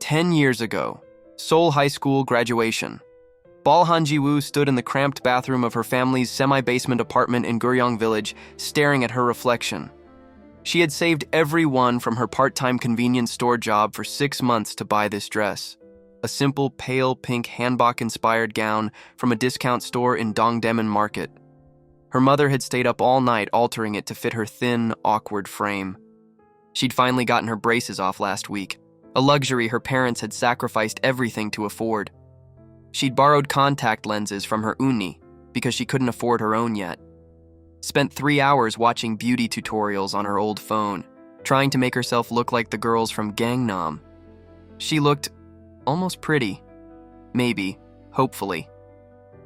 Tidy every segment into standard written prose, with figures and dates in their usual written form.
10 years ago, Seoul High School graduation. Bal Han-ji-woo stood in the cramped bathroom of her family's semi-basement apartment in Guryong Village, staring at her reflection. She had saved every won from her part-time convenience store job for 6 months to buy this dress. A simple, pale pink hanbok-inspired gown from a discount store in Dongdaemun Market. Her mother had stayed up all night altering it to fit her thin, awkward frame. She'd finally gotten her braces off last week, a luxury her parents had sacrificed everything to afford. She'd borrowed contact lenses from her uni because she couldn't afford her own yet. Spent 3 hours watching beauty tutorials on her old phone, trying to make herself look like the girls from Gangnam. She looked almost pretty. Maybe, hopefully.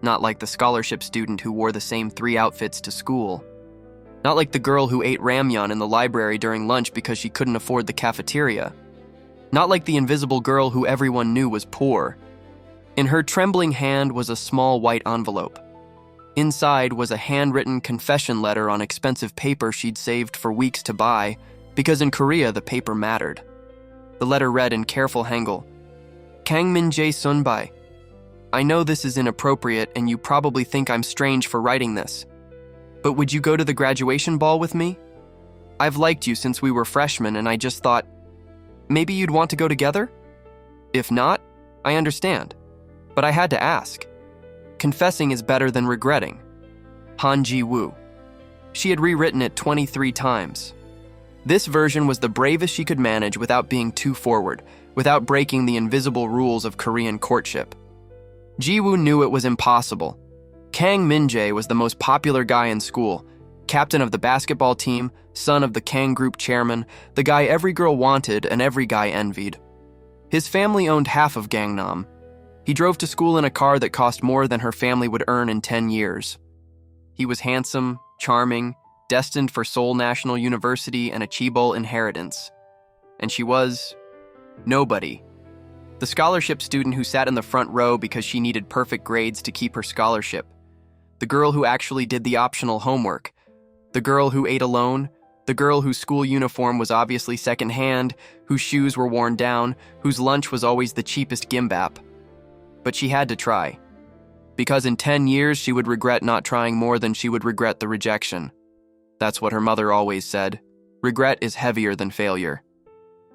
Not like the scholarship student who wore the same 3 outfits to school. Not like the girl who ate ramyeon in the library during lunch because she couldn't afford the cafeteria. Not like the invisible girl who everyone knew was poor. In her trembling hand was a small white envelope. Inside was a handwritten confession letter on expensive paper she'd saved for weeks to buy, because in Korea the paper mattered. The letter read in careful Hangul, Kang Min-Jae Sunbae. I know this is inappropriate and you probably think I'm strange for writing this. But would you go to the graduation ball with me? I've liked you since we were freshmen and I just thought, maybe you'd want to go together? If not, I understand. But I had to ask. Confessing is better than regretting. Han-ji-woo. She had rewritten it 23 times. This version was the bravest she could manage without being too forward, without breaking the invisible rules of Korean courtship. Ji-woo knew it was impossible. Kang Min-Jae was the most popular guy in school, captain of the basketball team, son of the Kang Group chairman, the guy every girl wanted and every guy envied. His family owned half of Gangnam. He drove to school in a car that cost more than her family would earn in 10 years. He was handsome, charming, destined for Seoul National University and a chaebol inheritance. And she was nobody. The scholarship student who sat in the front row because she needed perfect grades to keep her scholarship. The girl who actually did the optional homework. The girl who ate alone. The girl whose school uniform was obviously secondhand, whose shoes were worn down, whose lunch was always the cheapest gimbap. But she had to try. Because in 10 years she would regret not trying more than she would regret the rejection. That's what her mother always said. Regret is heavier than failure.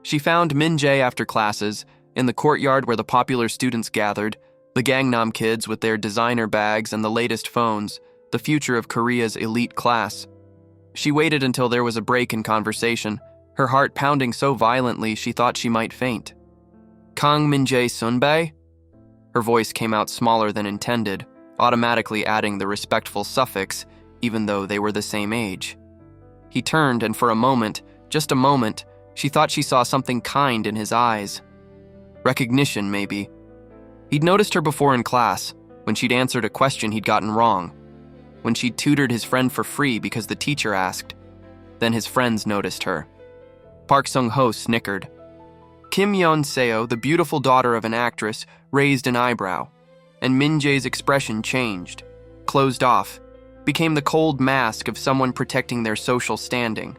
She found Min-Jae after classes, in the courtyard where the popular students gathered, the Gangnam kids with their designer bags and the latest phones, the future of Korea's elite class. She waited until there was a break in conversation, her heart pounding so violently she thought she might faint. Kang Min-Jae Sunbae? Her voice came out smaller than intended, automatically adding the respectful suffix, even though they were the same age. He turned, and for a moment, just a moment, she thought she saw something kind in his eyes. Recognition, maybe. He'd noticed her before in class, when she'd answered a question he'd gotten wrong, when she'd tutored his friend for free because the teacher asked. Then his friends noticed her. Park Sung-ho snickered. Kim Yeon-seo, the beautiful daughter of an actress, raised an eyebrow, and Min-Jae's expression changed, closed off, became the cold mask of someone protecting their social standing.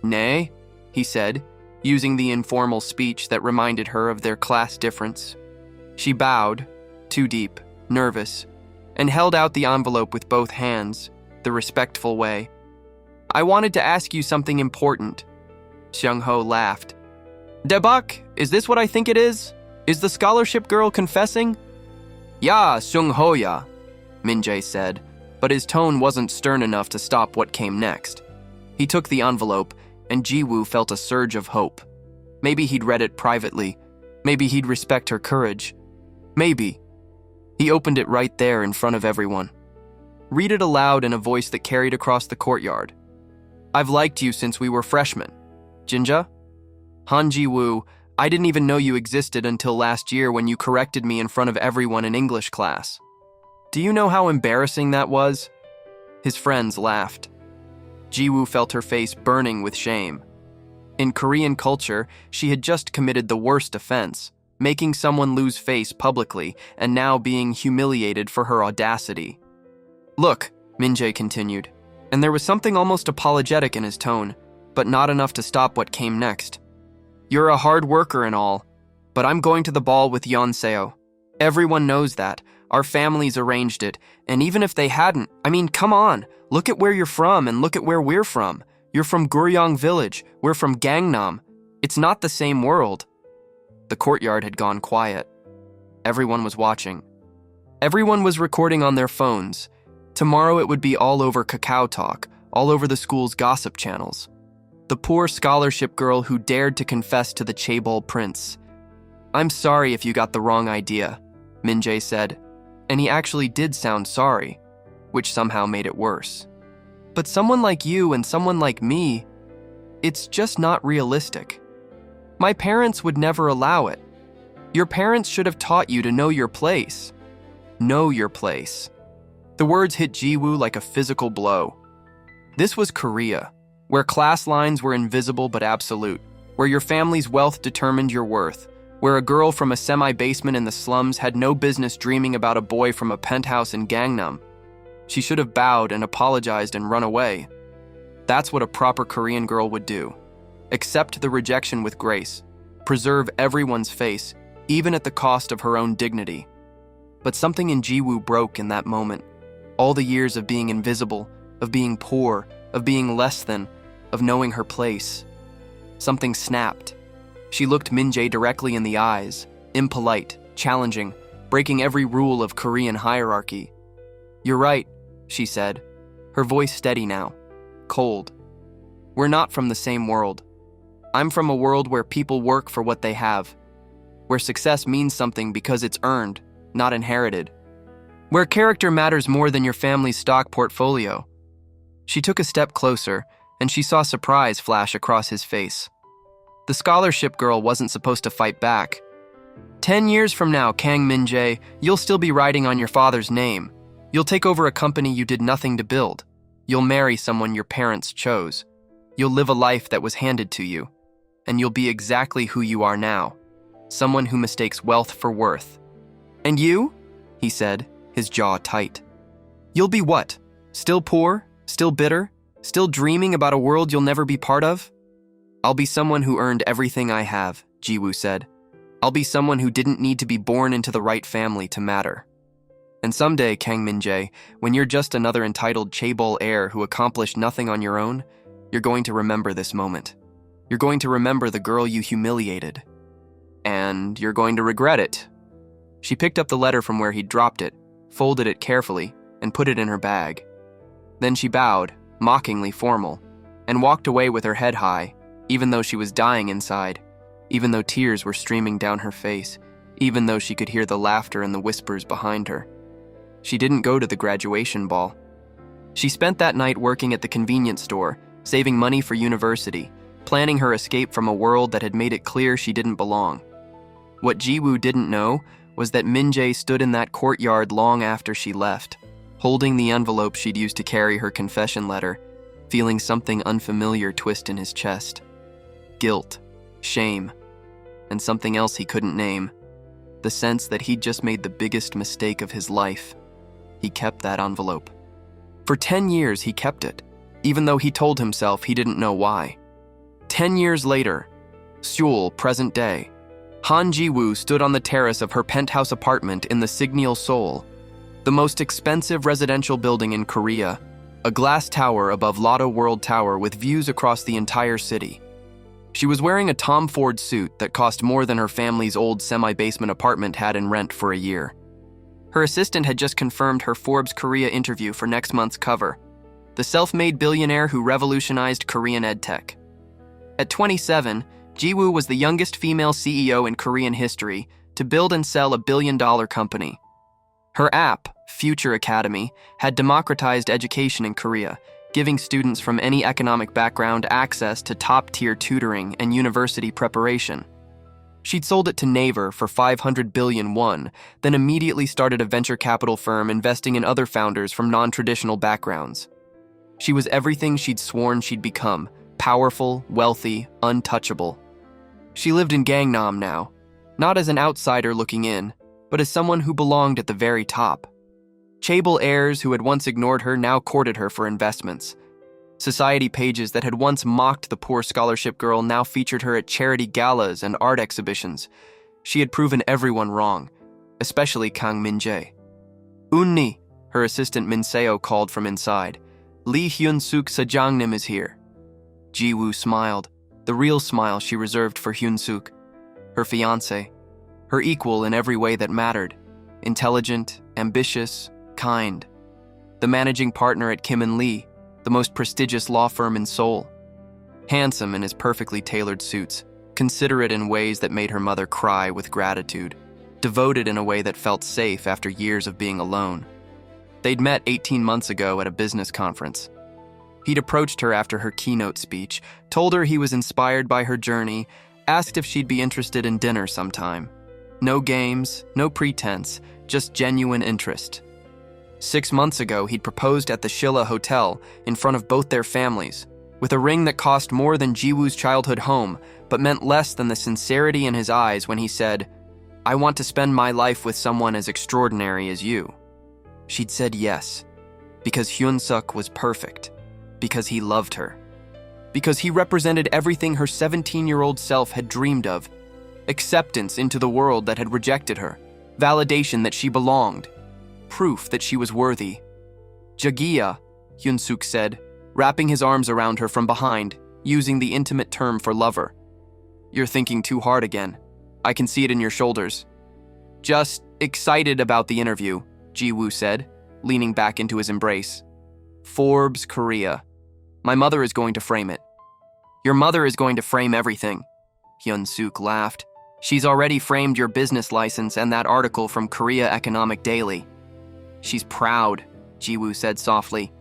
Nay, he said, using the informal speech that reminded her of their class difference. She bowed, too deep, nervous, and held out the envelope with both hands, the respectful way. I wanted to ask you something important. Seung-ho laughed. Debak, is this what I think it is? Is the scholarship girl confessing? Ya, Seung-ho-ya, Min-Jae said, but his tone wasn't stern enough to stop what came next. He took the envelope, and Ji-woo felt a surge of hope. Maybe he'd read it privately. Maybe he'd respect her courage. Maybe. He opened it right there in front of everyone. Read it aloud in a voice that carried across the courtyard. I've liked you since we were freshmen. Jinja? Han-ji-woo, I didn't even know you existed until last year when you corrected me in front of everyone in English class. Do you know how embarrassing that was? His friends laughed. Ji-woo felt her face burning with shame. In Korean culture, she had just committed the worst offense, making someone lose face publicly and now being humiliated for her audacity. Look, Min-Jae continued, and there was something almost apologetic in his tone, but not enough to stop what came next. You're a hard worker and all, But I'm going to the ball with Yeonseo. Everyone knows that. Our families arranged it, and even if they hadn't, I mean, come on. Look at where you're from and look at where we're from. You're from Guryong Village. We're from Gangnam. It's not the same world. The courtyard had gone quiet. Everyone was watching. Everyone was recording on their phones. Tomorrow it would be all over Kakao Talk, all over the school's gossip channels. The poor scholarship girl who dared to confess to the chaebol prince. I'm sorry if you got the wrong idea, Min-Jae said, and he actually did sound sorry, which somehow made it worse. But someone like you and someone like me, it's just not realistic. My parents would never allow it. Your parents should have taught you to know your place. Know your place. The words hit Ji-woo like a physical blow. This was Korea, where class lines were invisible but absolute, where your family's wealth determined your worth, where a girl from a semi-basement in the slums had no business dreaming about a boy from a penthouse in Gangnam. She should have bowed and apologized and run away. That's what a proper Korean girl would do. Accept the rejection with grace, preserve everyone's face, even at the cost of her own dignity. But something in Ji-woo broke in that moment. All the years of being invisible, of being poor, of being less than, of knowing her place. Something snapped. She looked Min-Jae directly in the eyes, impolite, challenging, breaking every rule of Korean hierarchy. You're right, she said, her voice steady now, cold. We're not from the same world. I'm from a world where people work for what they have, where success means something because it's earned, not inherited, where character matters more than your family's stock portfolio. She took a step closer, and she saw surprise flash across his face. The scholarship girl wasn't supposed to fight back. 10 years from now, Kang Min-Jae, you'll still be riding on your father's name. You'll take over a company you did nothing to build. You'll marry someone your parents chose. You'll live a life that was handed to you. And you'll be exactly who you are now, someone who mistakes wealth for worth. And you? He said, his jaw tight. You'll be what? Still poor? Still bitter? Still dreaming about a world you'll never be part of? I'll be someone who earned everything I have, Ji-woo said. I'll be someone who didn't need to be born into the right family to matter. And someday, Kang Min-Jae, when you're just another entitled chaebol heir who accomplished nothing on your own, you're going to remember this moment. You're going to remember the girl you humiliated. And you're going to regret it. She picked up the letter from where he'd dropped it, folded it carefully, and put it in her bag. Then she bowed, mockingly formal, and walked away with her head high, even though she was dying inside, even though tears were streaming down her face, even though she could hear the laughter and the whispers behind her. She didn't go to the graduation ball. She spent that night working at the convenience store, saving money for university, planning her escape from a world that had made it clear she didn't belong. What Ji-woo didn't know was that Min-Jae stood in that courtyard long after she left, holding the envelope she'd used to carry her confession letter, feeling something unfamiliar twist in his chest. Guilt, shame, and something else he couldn't name. The sense that he'd just made the biggest mistake of his life. He kept that envelope. For 10 years he kept it, even though he told himself he didn't know why. 10 years later, Seoul, present day, Han Ji-woo stood on the terrace of her penthouse apartment in the Signal Seoul, the most expensive residential building in Korea, a glass tower above Lotto World Tower with views across the entire city. She was wearing a Tom Ford suit that cost more than her family's old semi-basement apartment had in rent for a year. Her assistant had just confirmed her Forbes Korea interview for next month's cover, the self-made billionaire who revolutionized Korean edtech. At 27, Ji-woo was the youngest female CEO in Korean history to build and sell a billion-dollar company. Her app, Future Academy, had democratized education in Korea, giving students from any economic background access to top-tier tutoring and university preparation. She'd sold it to Naver for 500 billion won, then immediately started a venture capital firm investing in other founders from non-traditional backgrounds. She was everything she'd sworn she'd become: powerful, wealthy, untouchable. She lived in Gangnam now, not as an outsider looking in, but as someone who belonged at the very top. Chaebol heirs who had once ignored her now courted her for investments. Society pages that had once mocked the poor scholarship girl now featured her at charity galas and art exhibitions. She had proven everyone wrong, especially Kang Min-Jae. "Unni," her assistant Min-seo called from inside. "Lee Hyun-suk Gangnam is here." Ji-woo smiled, the real smile she reserved for Hyun-suk, her fiancé, her equal in every way that mattered, intelligent, ambitious, kind. The managing partner at Kim & Lee, the most prestigious law firm in Seoul. Handsome in his perfectly tailored suits, considerate in ways that made her mother cry with gratitude, devoted in a way that felt safe after years of being alone. They'd met 18 months ago at a business conference. He'd approached her after her keynote speech, told her he was inspired by her journey, asked if she'd be interested in dinner sometime. No games, no pretense, just genuine interest. 6 months ago, he'd proposed at the Shilla Hotel in front of both their families, with a ring that cost more than Ji-woo's childhood home, but meant less than the sincerity in his eyes when he said, "I want to spend my life with someone as extraordinary as you." She'd said yes, because Hyun-suk was perfect, because he loved her, because he represented everything her 17-year-old self had dreamed of: acceptance into the world that had rejected her, validation that she belonged, proof that she was worthy. "Jagiya," Hyun-suk said, wrapping his arms around her from behind, using the intimate term for lover. "You're thinking too hard again. I can see it in your shoulders." "Just excited about the interview," Ji-woo said, leaning back into his embrace. "Forbes, Korea. My mother is going to frame it." "Your mother is going to frame everything," Hyun-suk laughed. "She's already framed your business license and that article from Korea Economic Daily." "She's proud," Ji-woo said softly.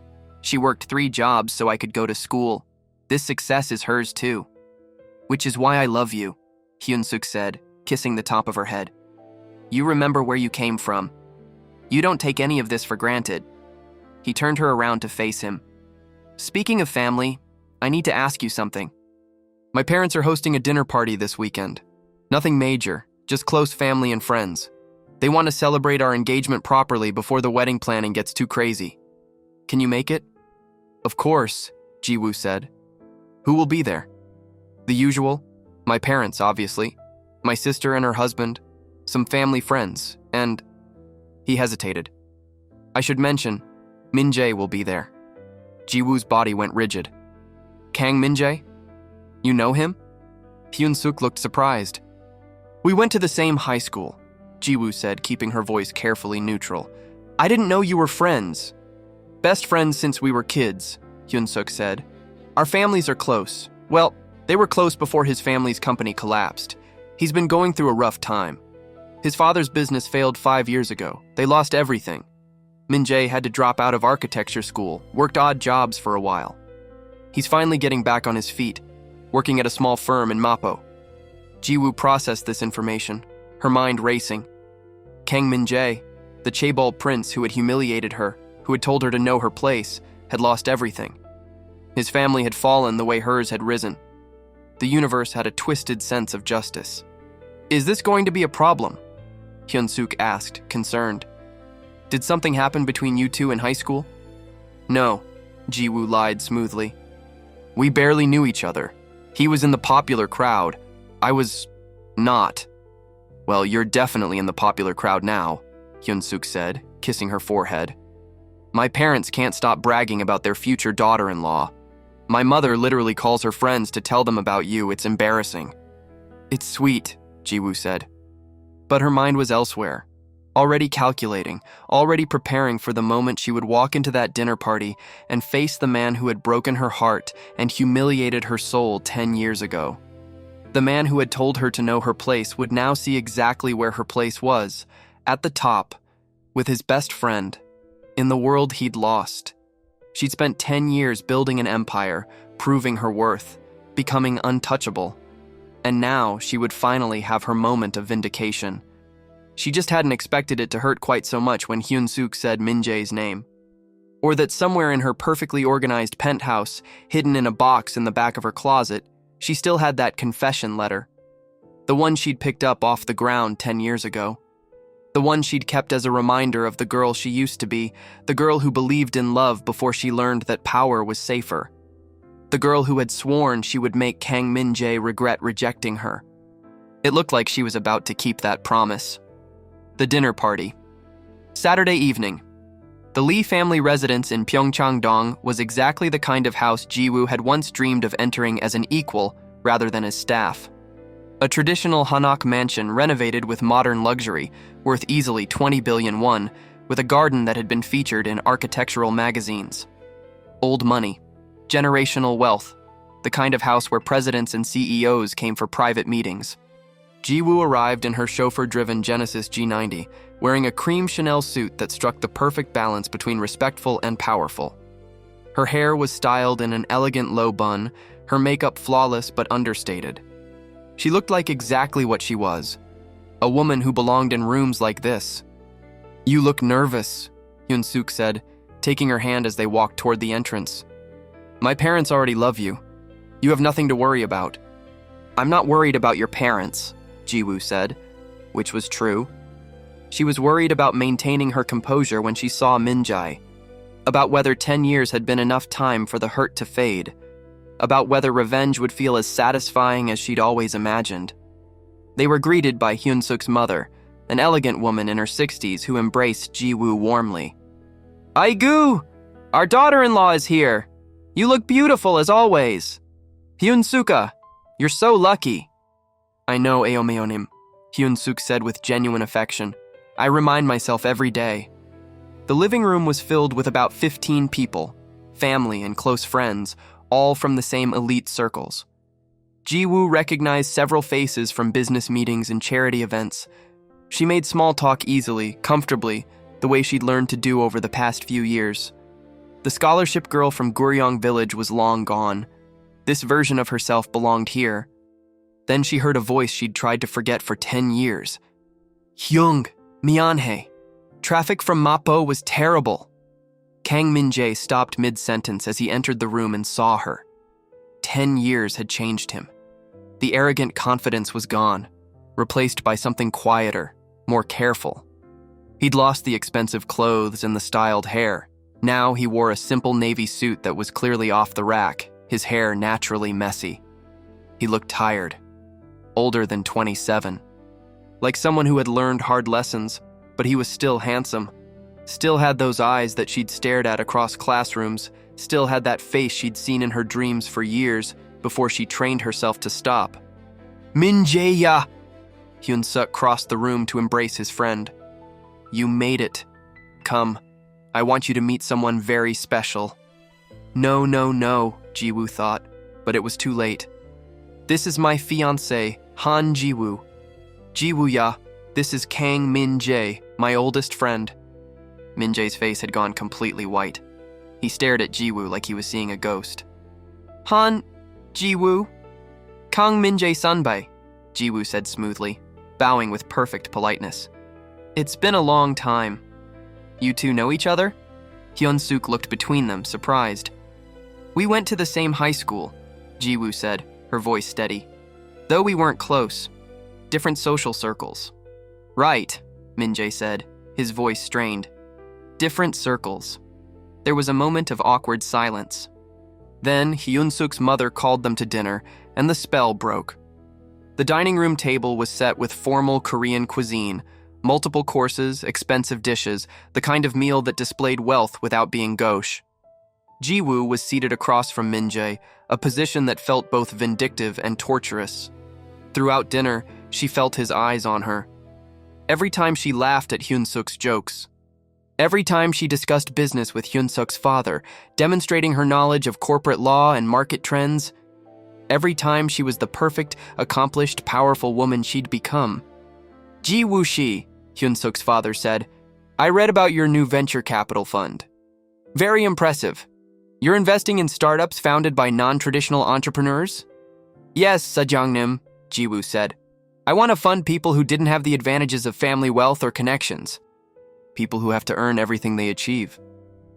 "She worked 3 jobs so I could go to school. This success is hers too." "Which is why I love you," Hyun-suk said, kissing the top of her head. "You remember where you came from. You don't take any of this for granted." He turned her around to face him. "Speaking of family, I need to ask you something. My parents are hosting a dinner party this weekend. Nothing major, just close family and friends. They want to celebrate our engagement properly before the wedding planning gets too crazy. Can you make it?" "Of course," Ji-woo said. "Who will be there?" "The usual. My parents, obviously. My sister and her husband. Some family friends, and..." He hesitated. "I should mention, Min-jae will be there." Ji-woo's body went rigid. "Kang Min-jae? You know him?" Hyun-suk looked surprised. "We went to the same high school," Ji-woo said, keeping her voice carefully neutral. "I didn't know you were friends." "Best friends since we were kids," Hyun-suk said. "Our families are close. Well, they were close before his family's company collapsed. He's been going through a rough time. His father's business failed 5 years ago. They lost everything. Min-jae had to drop out of architecture school, worked odd jobs for a while. He's finally getting back on his feet, working at a small firm in Mapo." Ji-woo processed this information, her mind racing. Kang Min-jae, the chaebol prince who had humiliated her, who had told her to know her place, had lost everything. His family had fallen the way hers had risen. The universe had a twisted sense of justice. "Is this going to be a problem?" Hyun-suk asked, concerned. "Did something happen between you two in high school?" "No," Ji-woo lied smoothly. "We barely knew each other. He was in the popular crowd. I was not." "Well, you're definitely in the popular crowd now," Hyun-suk said, kissing her forehead. "My parents can't stop bragging about their future daughter-in-law. My mother literally calls her friends to tell them about you. It's embarrassing." "It's sweet," Ji-woo said. But her mind was elsewhere, already calculating, already preparing for the moment she would walk into that dinner party and face the man who had broken her heart and humiliated her soul 10 years ago. The man who had told her to know her place would now see exactly where her place was, at the top, with his best friend, in the world he'd lost. She'd spent 10 years building an empire, proving her worth, becoming untouchable. And now she would finally have her moment of vindication. She just hadn't expected it to hurt quite so much when Hyun-suk said Min-jae's name. Or that somewhere in her perfectly organized penthouse, hidden in a box in the back of her closet, she still had that confession letter. The one she'd picked up off the ground 10 years ago. The one she'd kept as a reminder of the girl she used to be, the girl who believed in love before she learned that power was safer. The girl who had sworn she would make Kang Min-jae regret rejecting her. It looked like she was about to keep that promise. The dinner party. Saturday evening. The Lee family residence in Pyeongchang-dong was exactly the kind of house Ji-woo had once dreamed of entering as an equal rather than as staff. A traditional Hanok mansion renovated with modern luxury, worth easily 20 billion won, with a garden that had been featured in architectural magazines. Old money, generational wealth, the kind of house where presidents and CEOs came for private meetings. Ji-woo arrived in her chauffeur-driven Genesis G90, wearing a cream Chanel suit that struck the perfect balance between respectful and powerful. Her hair was styled in an elegant low bun, her makeup flawless but understated. She looked like exactly what she was, a woman who belonged in rooms like this. "You look nervous," Hyun-suk said, taking her hand as they walked toward the entrance. "My parents already love you. You have nothing to worry about." "I'm not worried about your parents," Ji-woo said, which was true. She was worried about maintaining her composure when she saw Min-jae, about whether 10 years had been enough time for the hurt to fade, about whether revenge would feel as satisfying as she'd always imagined. They were greeted by Hyun-suk's mother, an elegant woman in her 60s who embraced Ji-woo warmly. "Aigu! Our daughter-in-law is here! You look beautiful as always! Hyun-suka, you're so lucky!" "I know, Aomeonim," Hyun-suk said with genuine affection. "I remind myself every day." The living room was filled with about 15 people, family and close friends, all from the same elite circles. Ji-woo recognized several faces from business meetings and charity events. She made small talk easily, comfortably, the way she'd learned to do over the past few years. The scholarship girl from Guryong Village was long gone. This version of herself belonged here. Then she heard a voice she'd tried to forget for 10 years. "Hyung, mianhae. Traffic from Mappo was terrible." Kang Min-jae stopped mid-sentence as he entered the room and saw her. 10 years had changed him. The arrogant confidence was gone, replaced by something quieter, more careful. He'd lost the expensive clothes and the styled hair. Now he wore a simple navy suit that was clearly off the rack, his hair naturally messy. He looked tired, older than 27. Like someone who had learned hard lessons, but he was still handsome. Still had those eyes that she'd stared at across classrooms, still had that face she'd seen in her dreams for years before she trained herself to stop. "Min-jae-ya!" Hyun-suk crossed the room to embrace his friend. "You made it. Come, I want you to meet someone very special." No, Ji-woo thought, but it was too late. "This is my fiancé, Han Ji-woo. Ji-woo-ya, this is Kang Min-jae, my oldest friend." Min-jae's face had gone completely white. He stared at Ji-woo like he was seeing a ghost. "Han, Ji-woo. Kang Min-jae sanbai," Ji-woo said smoothly, bowing with perfect politeness. "It's been a long time. You two know each other?" Hyun-suk looked between them, surprised. "We went to the same high school," Ji-woo said, her voice steady. "Though we weren't close. Different social circles." "Right," Min-jae said, his voice strained. "Different circles." There was a moment of awkward silence. Then Hyun-suk's mother called them to dinner, and the spell broke. The dining room table was set with formal Korean cuisine, multiple courses, expensive dishes, the kind of meal that displayed wealth without being gauche. Ji-woo was seated across from Min-jae, a position that felt both vindictive and torturous. Throughout dinner, she felt his eyes on her. Every time she laughed at Hyun-suk's jokes. Every time she discussed business with Hyun-suk's father, demonstrating her knowledge of corporate law and market trends. Every time she was the perfect, accomplished, powerful woman she'd become. "Ji-woo-shi," Hyun-suk's father said, "I read about your new venture capital fund. Very impressive. You're investing in startups founded by non-traditional entrepreneurs?" "Yes, Gangnam," Ji-woo said. "I want to fund people who didn't have the advantages of family wealth or connections. People who have to earn everything they achieve.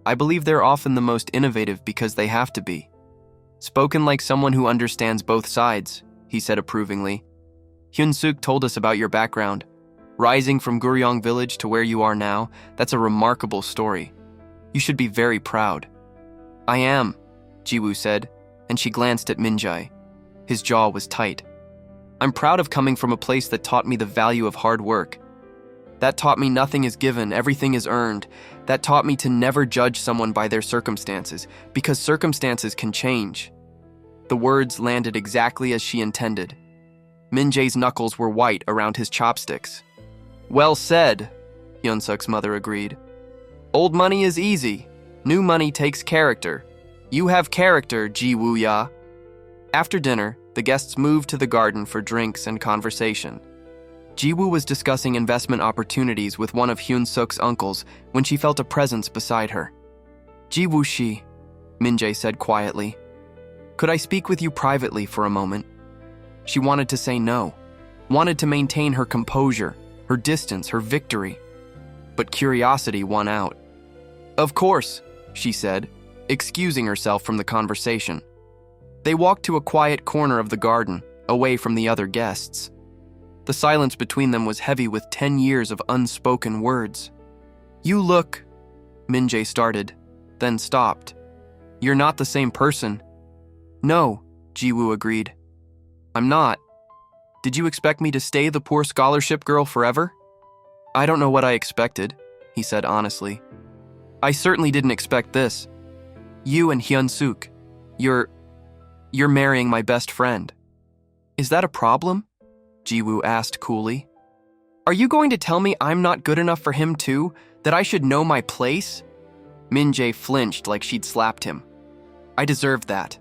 I believe they're often the most innovative because they have to be." "Spoken like someone who understands both sides," he said approvingly. "Hyun-suk told us about your background. Rising from Guryong Village to where you are now, that's a remarkable story. You should be very proud." "I am," Ji-woo said, and she glanced at Min-jae. His jaw was tight. I'm proud of coming from a place that taught me the value of hard work. That taught me nothing is given, everything is earned. That taught me to never judge someone by their circumstances, because circumstances can change. The words landed exactly as she intended. Min-Jae's knuckles were white around his chopsticks. Well said, Hyun-suk's mother agreed. Old money is easy. New money takes character. You have character, Ji-woo-ya. After dinner, the guests moved to the garden for drinks and conversation. Ji-woo was discussing investment opportunities with one of Hyun-suk's uncles when she felt a presence beside her. Ji-woo-shi, Min-Jae said quietly. Could I speak with you privately for a moment? She wanted to say no, wanted to maintain her composure, her distance, her victory. But curiosity won out. Of course, she said, excusing herself from the conversation. They walked to a quiet corner of the garden, away from the other guests. The silence between them was heavy with 10 years of unspoken words. You look, Min-Jae started, then stopped. You're not the same person. No, Ji-woo agreed. I'm not. Did you expect me to stay the poor scholarship girl forever? I don't know what I expected, he said honestly. I certainly didn't expect this. You and Hyun-suk, you're marrying my best friend. Is that a problem? Ji-woo asked coolly. Are you going to tell me I'm not good enough for him too? That I should know my place? Min-Jae flinched like she'd slapped him. I deserved that.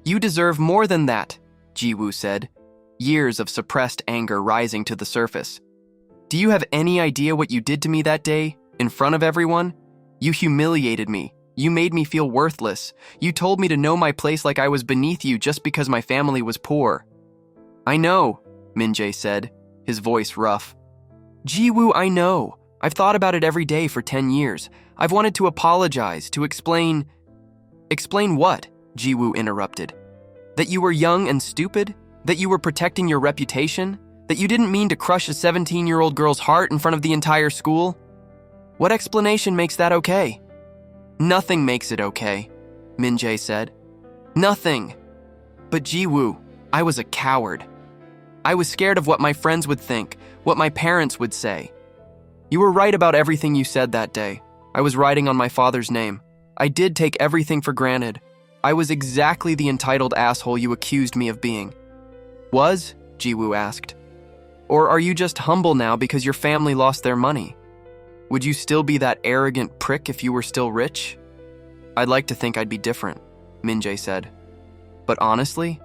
You deserve more than that, Ji-woo said, years of suppressed anger rising to the surface. Do you have any idea what you did to me that day, in front of everyone? You humiliated me. You made me feel worthless. You told me to know my place like I was beneath you just because my family was poor. I know, Min-Jae said, his voice rough. Ji-woo, I know. I've thought about it every day for 10 years. I've wanted to apologize, to explain... Explain what? Ji-woo interrupted. That you were young and stupid? That you were protecting your reputation? That you didn't mean to crush a 17-year-old girl's heart in front of the entire school? What explanation makes that okay? Nothing makes it okay, Min-Jae said. Nothing. But Ji-woo, I was a coward. I was scared of what my friends would think, what my parents would say. You were right about everything you said that day. I was writing on my father's name. I did take everything for granted. I was exactly the entitled asshole you accused me of being. Was? Ji-woo asked. Or are you just humble now because your family lost their money? Would you still be that arrogant prick if you were still rich? I'd like to think I'd be different, Min-Jae said. But honestly,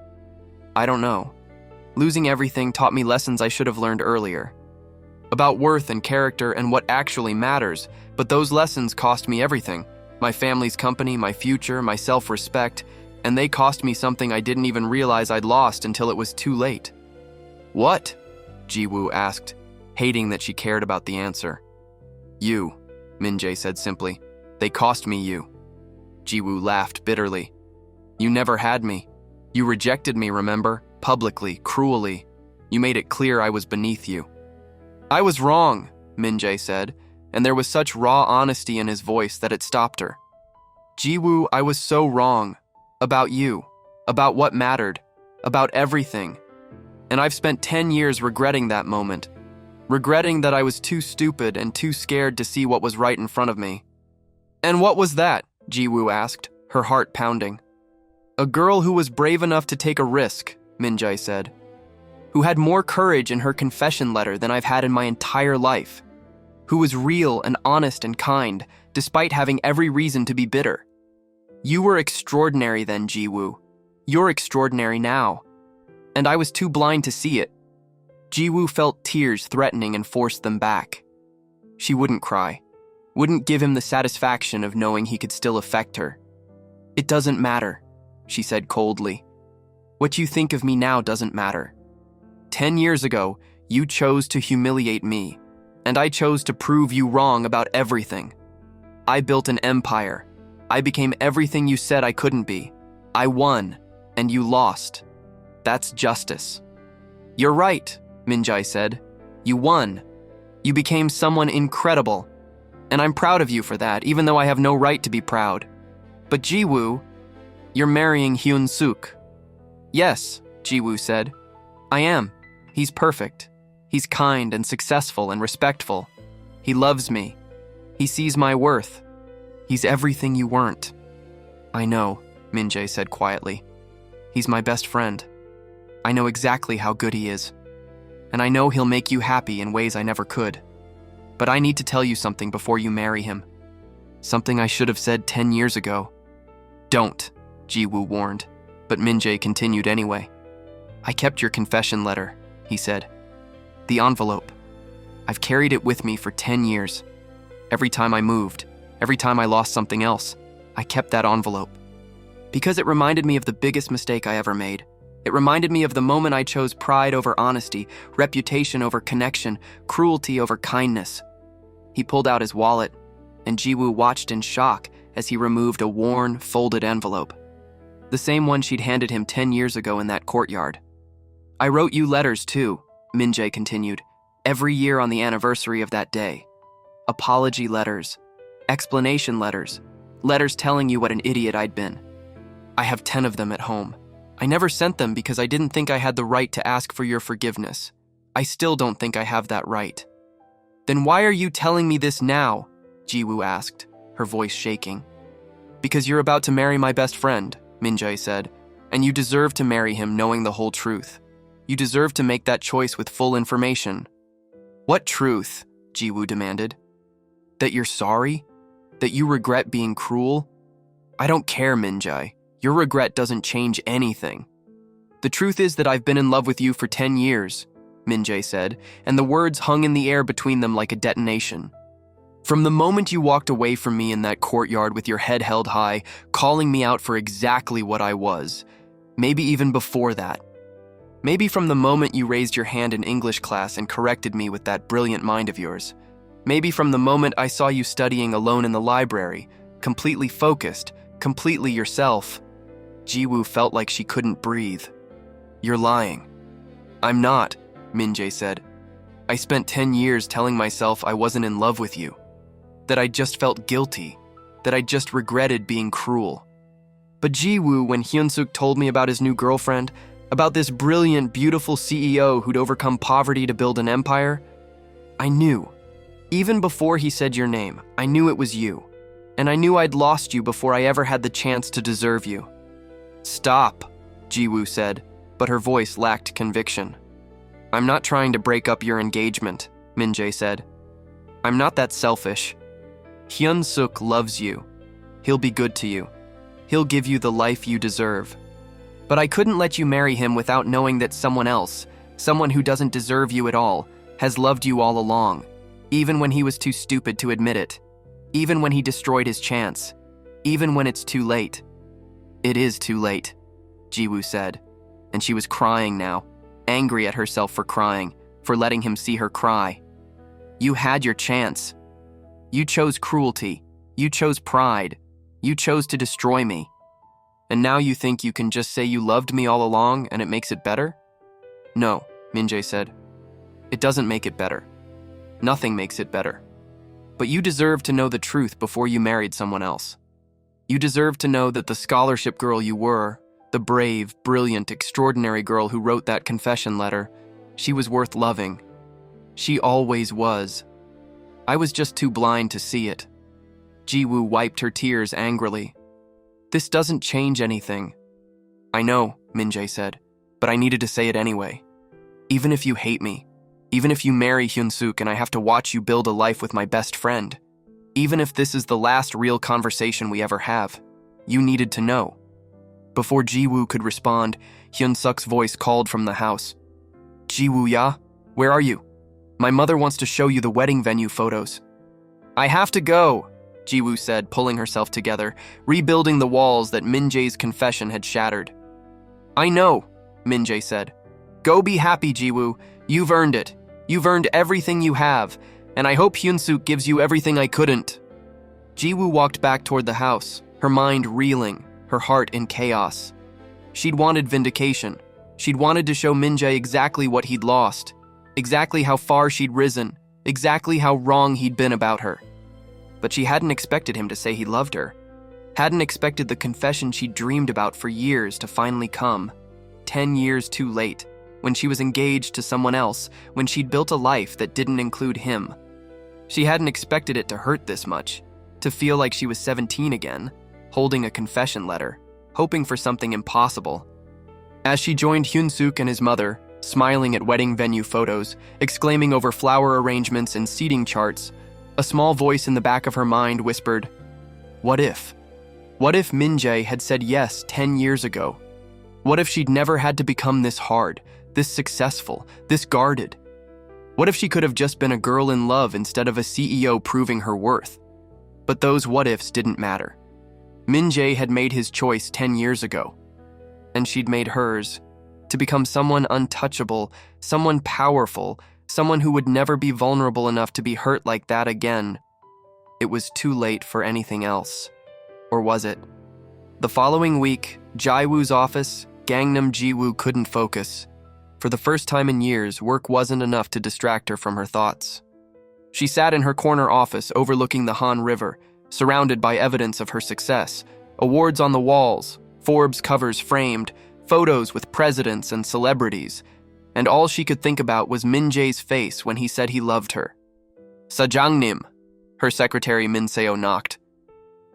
I don't know. Losing everything taught me lessons I should have learned earlier. About worth and character and what actually matters, but those lessons cost me everything. My family's company, my future, my self-respect, and they cost me something I didn't even realize I'd lost until it was too late. What? Ji-woo asked, hating that she cared about the answer. You, Min-Jae said simply. They cost me you. Ji-woo laughed bitterly. You never had me. You rejected me, remember? Publicly, cruelly. You made it clear I was beneath you. I was wrong, Min-Jae said, and there was such raw honesty in his voice that it stopped her. Ji-woo, I was so wrong. About you. About what mattered. About everything. And I've spent 10 years regretting that moment. Regretting that I was too stupid and too scared to see what was right in front of me. And what was that? Ji-woo asked, her heart pounding. A girl who was brave enough to take a risk, Min-Jae said. Who had more courage in her confession letter than I've had in my entire life. Who was real and honest and kind, despite having every reason to be bitter. You were extraordinary then, Ji-woo. You're extraordinary now. And I was too blind to see it. Ji-woo felt tears threatening and forced them back. She wouldn't cry. Wouldn't give him the satisfaction of knowing he could still affect her. It doesn't matter, she said coldly. What you think of me now doesn't matter. 10 years ago, you chose to humiliate me, and I chose to prove you wrong about everything. I built an empire. I became everything you said I couldn't be. I won, and you lost. That's justice. You're right, Min-Jae said. You won. You became someone incredible. And I'm proud of you for that, even though I have no right to be proud. But Ji-woo, you're marrying Hyun-suk. Yes, Ji-woo said. I am. He's perfect. He's kind and successful and respectful. He loves me. He sees my worth. He's everything you weren't. I know, Min-Jae said quietly. He's my best friend. I know exactly how good he is. And I know he'll make you happy in ways I never could. But I need to tell you something before you marry him. Something I should have said 10 years ago. Don't, Ji-woo warned, but Min-Jae continued anyway. I kept your confession letter, he said. The envelope. I've carried it with me for 10 years. Every time I moved, every time I lost something else, I kept that envelope. Because it reminded me of the biggest mistake I ever made. It reminded me of the moment I chose pride over honesty, reputation over connection, cruelty over kindness. He pulled out his wallet, and Ji-woo watched in shock as he removed a worn, folded envelope. The same one she'd handed him 10 years ago in that courtyard. I wrote you letters too, Min-Jae continued, every year on the anniversary of that day. Apology letters, explanation letters, letters telling you what an idiot I'd been. I have 10 of them at home. I never sent them because I didn't think I had the right to ask for your forgiveness. I still don't think I have that right. Then why are you telling me this now? Ji-woo asked, her voice shaking. Because you're about to marry my best friend, Min-Jae said, and you deserve to marry him knowing the whole truth. You deserve to make that choice with full information. What truth? Ji-woo demanded. That you're sorry? That you regret being cruel? I don't care, Min-Jae. Your regret doesn't change anything. The truth is that I've been in love with you for 10 years, Min-Jae said, and the words hung in the air between them like a detonation. From the moment you walked away from me in that courtyard with your head held high, calling me out for exactly what I was, maybe even before that. Maybe from the moment you raised your hand in English class and corrected me with that brilliant mind of yours. Maybe from the moment I saw you studying alone in the library, completely focused, completely yourself. Ji-woo felt like she couldn't breathe. You're lying. I'm not, Min-Jae said. I spent 10 years telling myself I wasn't in love with you. That I just felt guilty. That I just regretted being cruel. But Ji-woo, when Hyun-suk told me about his new girlfriend, about this brilliant, beautiful CEO who'd overcome poverty to build an empire, I knew. Even before he said your name, I knew it was you. And I knew I'd lost you before I ever had the chance to deserve you. Stop, Ji-woo said, but her voice lacked conviction. I'm not trying to break up your engagement, Min-Jae said. I'm not that selfish. Hyun-suk loves you. He'll be good to you. He'll give you the life you deserve. But I couldn't let you marry him without knowing that someone else, someone who doesn't deserve you at all, has loved you all along, even when he was too stupid to admit it, even when he destroyed his chance, even when it's too late. It is too late, Ji-woo said, and she was crying now, angry at herself for crying, for letting him see her cry. You had your chance. You chose cruelty. You chose pride. You chose to destroy me. And now you think you can just say you loved me all along and it makes it better? No, Min-Jae said. It doesn't make it better. Nothing makes it better. But you deserve to know the truth before you married someone else. You deserve to know that the scholarship girl you were, the brave, brilliant, extraordinary girl who wrote that confession letter, she was worth loving. She always was. I was just too blind to see it. Ji-woo wiped her tears angrily. This doesn't change anything. I know, Min-Jae said, but I needed to say it anyway. Even if you hate me, even if you marry Hyun-suk and I have to watch you build a life with my best friend, even if this is the last real conversation we ever have, you needed to know. Before Ji-woo could respond, Hyun-suk's voice called from the house. Ji-woo-ya, where are you? My mother wants to show you the wedding venue photos. I have to go, Ji-woo said, pulling herself together, rebuilding the walls that Min-Jae's confession had shattered. I know, Min-Jae said. Go be happy, Ji-woo. You've earned it. You've earned everything you have, and I hope Hyun-suk gives you everything I couldn't. Ji-woo walked back toward the house, her mind reeling, her heart in chaos. She'd wanted vindication. She'd wanted to show Min-Jae exactly what he'd lost, exactly how far she'd risen, exactly how wrong he'd been about her. But she hadn't expected him to say he loved her, hadn't expected the confession she'd dreamed about for years to finally come, 10 years too late. when she was engaged to someone else, when she'd built a life that didn't include him. She hadn't expected it to hurt this much, to feel like she was 17 again, holding a confession letter, hoping for something impossible. As she joined Hyun-suk and his mother, smiling at wedding venue photos, exclaiming over flower arrangements and seating charts, a small voice in the back of her mind whispered, "What if? What if Min-Jae had said yes 10 years ago? What if she'd never had to become this hard, this successful, this guarded? What if she could have just been a girl in love instead of a CEO proving her worth?" But those what-ifs didn't matter. Min-Jae had made his choice 10 years ago, and she'd made hers, to become someone untouchable, someone powerful, someone who would never be vulnerable enough to be hurt like that again. It was too late for anything else. Or was it? The following week, Jae-woo's office, Gangnam Ji-woo couldn't focus. For the first time in years, work wasn't enough to distract her from her thoughts. She sat in her corner office overlooking the Han River, surrounded by evidence of her success, awards on the walls, Forbes covers framed, photos with presidents and celebrities, and all she could think about was Min-Jae's face when he said he loved her. "Sajangnim," her secretary Min-seo knocked.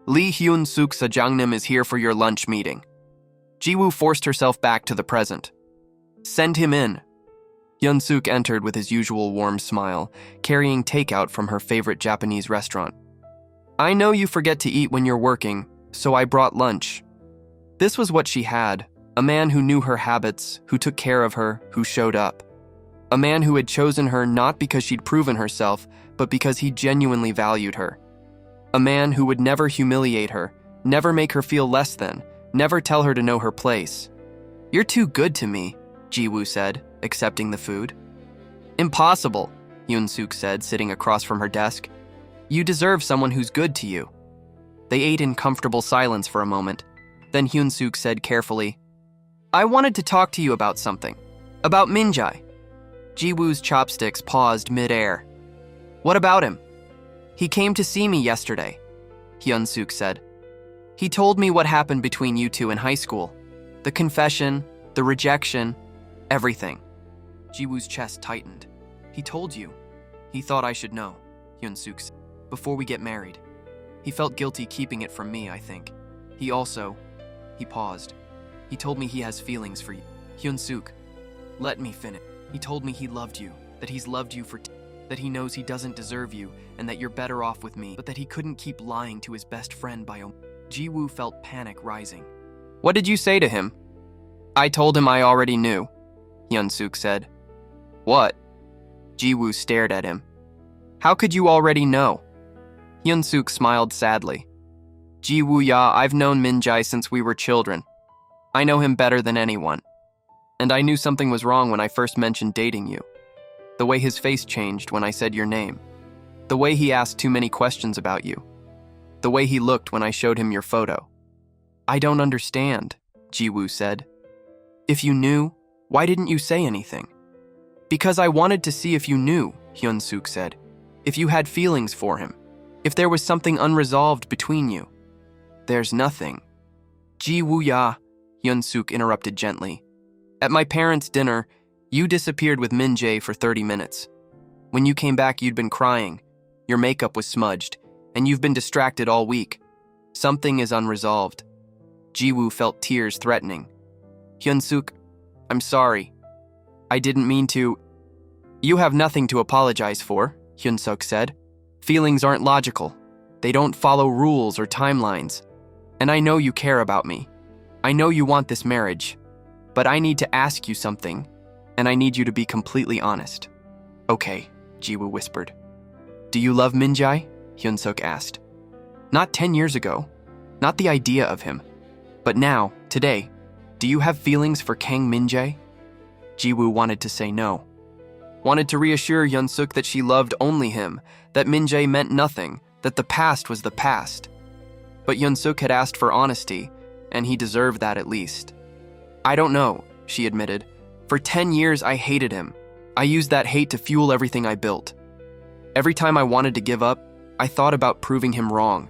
"Lee Hyun-suk Sajangnim is here for your lunch meeting." Ji-woo forced herself back to the present. "Send him in." Hyun-suk entered with his usual warm smile, carrying takeout from her favorite Japanese restaurant. "I know you forget to eat when you're working, so I brought lunch." This was what she had, a man who knew her habits, who took care of her, who showed up. A man who had chosen her not because she'd proven herself, but because he genuinely valued her. A man who would never humiliate her, never make her feel less than, never tell her to know her place. "You're too good to me," Ji-woo said, accepting the food. "Impossible," Hyun-suk said, sitting across from her desk. "You deserve someone who's good to you." They ate in comfortable silence for a moment. Then Hyun-suk said carefully, "I wanted to talk to you about something. About Min-Jae." Ji-woo's chopsticks paused mid-air. "What about him?" "He came to see me yesterday," Hyun-suk said. "He told me what happened between you two in high school. The confession, the rejection, everything." Ji-woo's chest tightened. "He told you?" "He thought I should know," Hyun-suk said, "before we get married. He felt guilty keeping it from me, I think. He paused. "He told me he has feelings for you." "Hyun-suk, let me finish. He told me he loved you, that he's loved you that he knows he doesn't deserve you, and that you're better off with me, but that he couldn't keep lying to his best friend by Ji-woo felt panic rising. "What did you say to him?" "I told him I already knew," Hyun-suk said. "What?" Ji-woo stared at him. "How could you already know?" Hyun-suk smiled sadly. "Ji-woo-ya, I've known Min-Jae since we were children. I know him better than anyone. And I knew something was wrong when I first mentioned dating you. The way his face changed when I said your name. The way he asked too many questions about you. The way he looked when I showed him your photo." "I don't understand," Ji-woo said. "If you knew, why didn't you say anything?" "Because I wanted to see if you knew," Hyun-suk said. "If you had feelings for him. If there was something unresolved between you." "There's nothing." "Ji-woo-ya," Hyun-suk interrupted gently. "At my parents' dinner, you disappeared with Min-Jae for 30 minutes. When you came back, you'd been crying. Your makeup was smudged, and you've been distracted all week. Something is unresolved." Ji-woo felt tears threatening. "Hyun-suk, I'm sorry. I didn't mean to." "You have nothing to apologize for," Hyun-suk said. "Feelings aren't logical. They don't follow rules or timelines. And I know you care about me. I know you want this marriage. But I need to ask you something, and I need you to be completely honest." "Okay," Ji-woo whispered. "Do you love Min-Jae?" Hyun-suk asked. "Not 10 years ago. Not the idea of him. But now, today, do you have feelings for Kang Min-Jae?" Ji-woo wanted to say no. Wanted to reassure Hyun-suk that she loved only him, that Min-Jae meant nothing, that the past was the past. But Hyun-suk had asked for honesty, and he deserved that at least. "I don't know," she admitted. "For 10 years I hated him. I used that hate to fuel everything I built. Every time I wanted to give up, I thought about proving him wrong.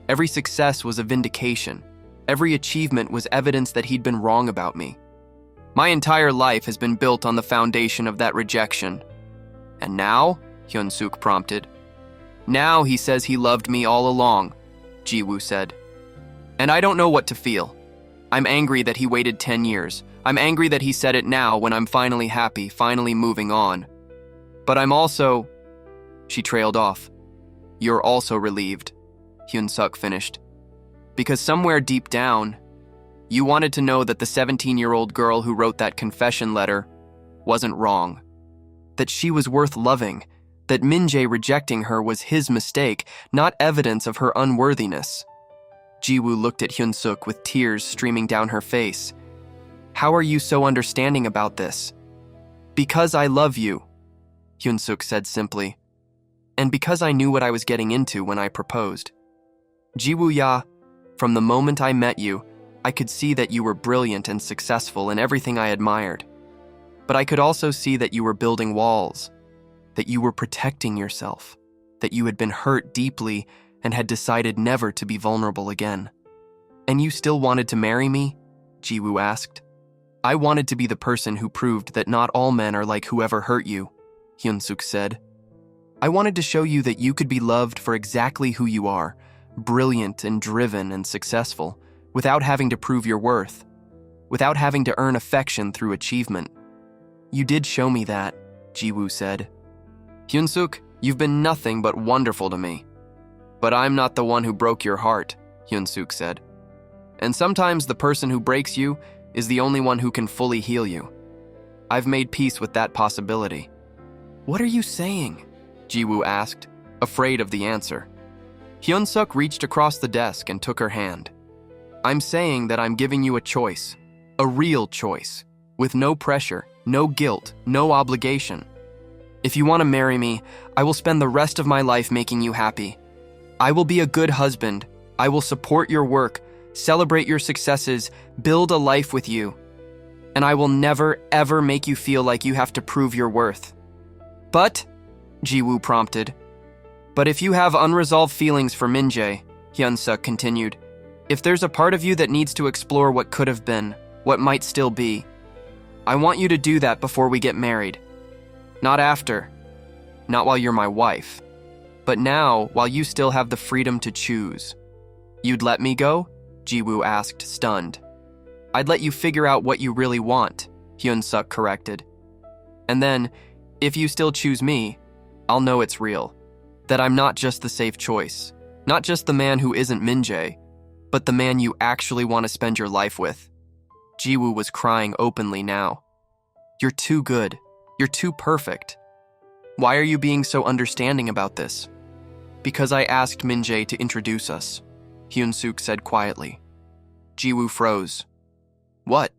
Every success was a vindication. Every achievement was evidence that he'd been wrong about me. My entire life has been built on the foundation of that rejection. And now? Hyun-suk prompted. Now he says he loved me all along, Ji-woo said. And I don't know what to feel. I'm angry that he waited 10 years. I'm angry that he said it now when I'm finally happy, finally moving on. But I'm also... She trailed off. You're also relieved, Hyun-suk finished. Because somewhere deep down, you wanted to know that the 17-year-old girl who wrote that confession letter wasn't wrong. That she was worth loving. That Min-Jae rejecting her was his mistake, not evidence of her unworthiness. Ji-woo looked at Hyun-suk with tears streaming down her face. How are you so understanding about this? Because I love you, Hyun-suk said simply. And because I knew what I was getting into when I proposed. Ji-woo-ya, from the moment I met you, I could see that you were brilliant and successful in everything I admired. But I could also see that you were building walls, that you were protecting yourself, that you had been hurt deeply and had decided never to be vulnerable again. And you still wanted to marry me? Ji-woo asked. I wanted to be the person who proved that not all men are like whoever hurt you, Hyun-suk said. I wanted to show you that you could be loved for exactly who you are, brilliant and driven and successful, without having to prove your worth, without having to earn affection through achievement. You did show me that, Ji-woo said. Hyun-suk, you've been nothing but wonderful to me. But I'm not the one who broke your heart, Hyun-suk said. And sometimes the person who breaks you is the only one who can fully heal you. I've made peace with that possibility. What are you saying? Ji-woo asked, afraid of the answer. Hyun-suk reached across the desk and took her hand. I'm saying that I'm giving you a choice, a real choice, with no pressure, no guilt, no obligation. If you want to marry me, I will spend the rest of my life making you happy. I will be a good husband. I will support your work, celebrate your successes, build a life with you. And I will never, ever make you feel like you have to prove your worth. But, Ji-woo prompted. But if you have unresolved feelings for Min-Jae, Hyun-suk continued, if there's a part of you that needs to explore what could have been, what might still be, I want you to do that before we get married. Not after. Not while you're my wife. But now, while you still have the freedom to choose. You'd let me go? Ji-woo asked, stunned. I'd let you figure out what you really want, Hyun-suk corrected. And then, if you still choose me, I'll know it's real. That I'm not just the safe choice. Not just the man who isn't Min-Jae, but the man you actually want to spend your life with. Ji-woo was crying openly now. You're too good. You're too perfect. Why are you being so understanding about this? Because I asked Min-Jae to introduce us, Hyun-suk said quietly. Ji-woo froze. What?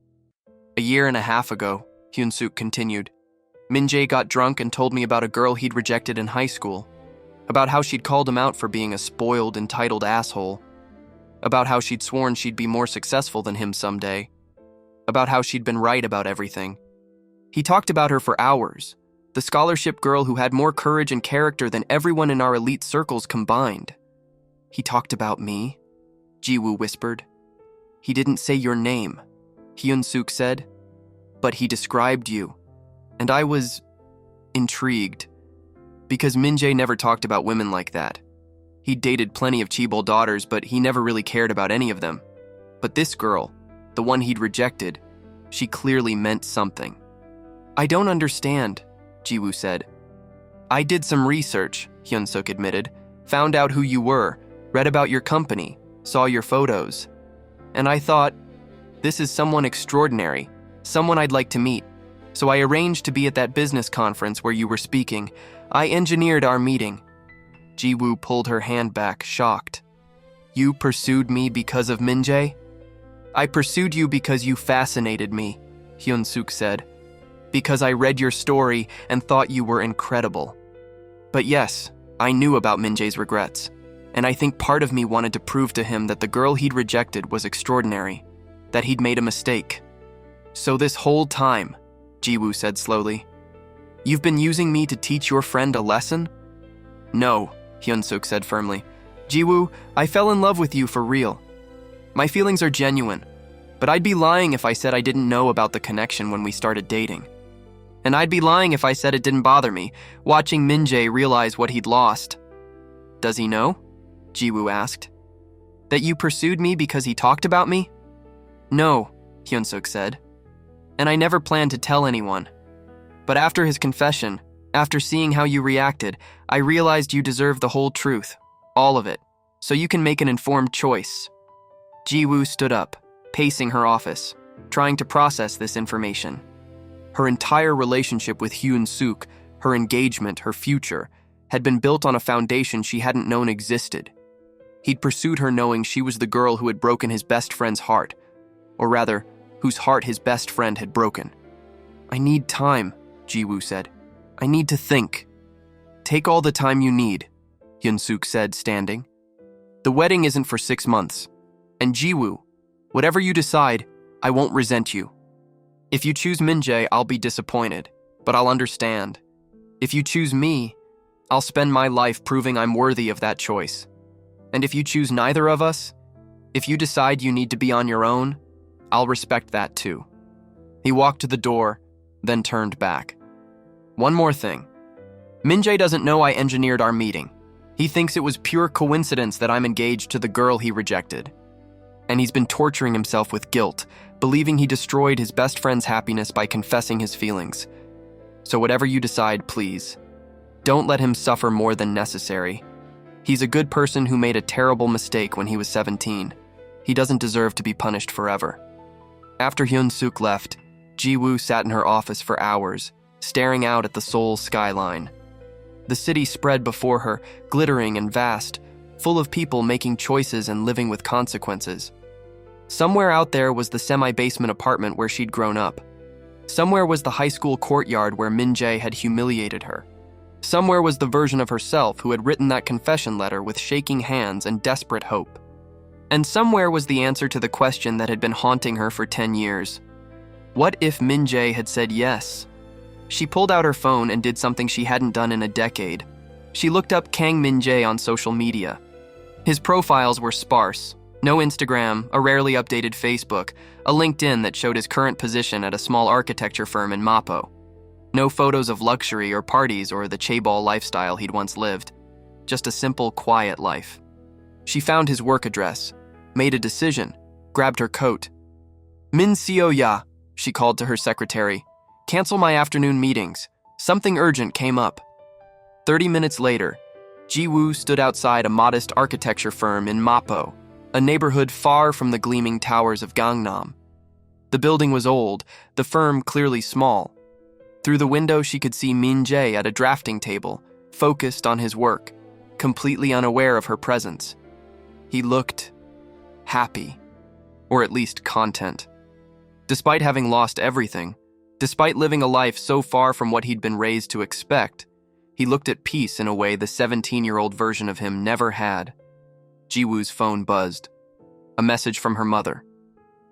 A year and a half ago, Hyun-suk continued. Min-Jae got drunk and told me about a girl he'd rejected in high school. About how she'd called him out for being a spoiled, entitled asshole. About how she'd sworn she'd be more successful than him someday. About how she'd been right about everything. He talked about her for hours. The scholarship girl who had more courage and character than everyone in our elite circles combined. He talked about me, Ji-woo whispered. He didn't say your name, Hyun-suk said, but he described you. And I was intrigued, because Min-Jae never talked about women like that. He'd dated plenty of chaebol daughters, but he never really cared about any of them. But this girl, the one he'd rejected, she clearly meant something. I don't understand, Ji-woo said. I did some research, Hyun-suk admitted, found out who you were, read about your company, saw your photos. And I thought, this is someone extraordinary, someone I'd like to meet. So I arranged to be at that business conference where you were speaking. I engineered our meeting. Ji-woo pulled her hand back, shocked. You pursued me because of Min-Jae? I pursued you because you fascinated me, Hyun-suk said. Because I read your story and thought you were incredible. But yes, I knew about Min-Jae's regrets. And I think part of me wanted to prove to him that the girl he'd rejected was extraordinary. That he'd made a mistake. So this whole time, Ji-woo said slowly, you've been using me to teach your friend a lesson? No, Hyun-suk said firmly. Ji-woo, I fell in love with you for real. My feelings are genuine, But I'd be lying if I said I didn't know about the connection when we started dating. And I'd be lying if I said it didn't bother me, watching Min-Jae realize what he'd lost. Does he know? Ji-woo asked. That you pursued me because he talked about me? No, Hyun-suk said. And I never planned to tell anyone. But after his confession, after seeing how you reacted, I realized you deserve the whole truth, all of it, so you can make an informed choice. Ji-woo stood up, pacing her office, trying to process this information. Her entire relationship with Hyun-suk, her engagement, her future, had been built on a foundation she hadn't known existed. He'd pursued her knowing she was the girl who had broken his best friend's heart, or rather, whose heart his best friend had broken. I need time, Ji-woo said. I need to think. Take all the time you need, Hyun-suk said, standing. The wedding isn't for 6 months. And Ji-woo, whatever you decide, I won't resent you. If you choose Min-Jae, I'll be disappointed, but I'll understand. If you choose me, I'll spend my life proving I'm worthy of that choice. And if you choose neither of us, if you decide you need to be on your own, I'll respect that too. He walked to the door, then turned back. One more thing. Min-Jae doesn't know I engineered our meeting. He thinks it was pure coincidence that I'm engaged to the girl he rejected. And he's been torturing himself with guilt, believing he destroyed his best friend's happiness by confessing his feelings. So whatever you decide, please, don't let him suffer more than necessary. He's a good person who made a terrible mistake when he was 17. He doesn't deserve to be punished forever. After Hyun-suk left, Ji-woo sat in her office for hours, staring out at the Seoul skyline. The city spread before her, glittering and vast, full of people making choices and living with consequences. Somewhere out there was the semi-basement apartment where she'd grown up. Somewhere was the high school courtyard where Min-Jae had humiliated her. Somewhere was the version of herself who had written that confession letter with shaking hands and desperate hope. And somewhere was the answer to the question that had been haunting her for 10 years. What if Min-Jae had said yes? She pulled out her phone and did something she hadn't done in a decade. She looked up Kang Min-Jae on social media. His profiles were sparse. No Instagram, a rarely updated Facebook, a LinkedIn that showed his current position at a small architecture firm in Mapo. No photos of luxury or parties or the chaebol lifestyle he'd once lived. Just a simple, quiet life. She found his work address, made a decision, grabbed her coat. Min Seo-ya, she called to her secretary. Cancel my afternoon meetings. Something urgent came up. 30 minutes later, Ji-woo stood outside a modest architecture firm in Mapo, a neighborhood far from the gleaming towers of Gangnam. The building was old, the firm clearly small. Through the window, she could see Min-Jae at a drafting table, focused on his work, completely unaware of her presence. He looked happy, or at least content. Despite having lost everything, despite living a life so far from what he'd been raised to expect, he looked at peace in a way the 17-year-old version of him never had. Ji-woo's phone buzzed. A message from her mother.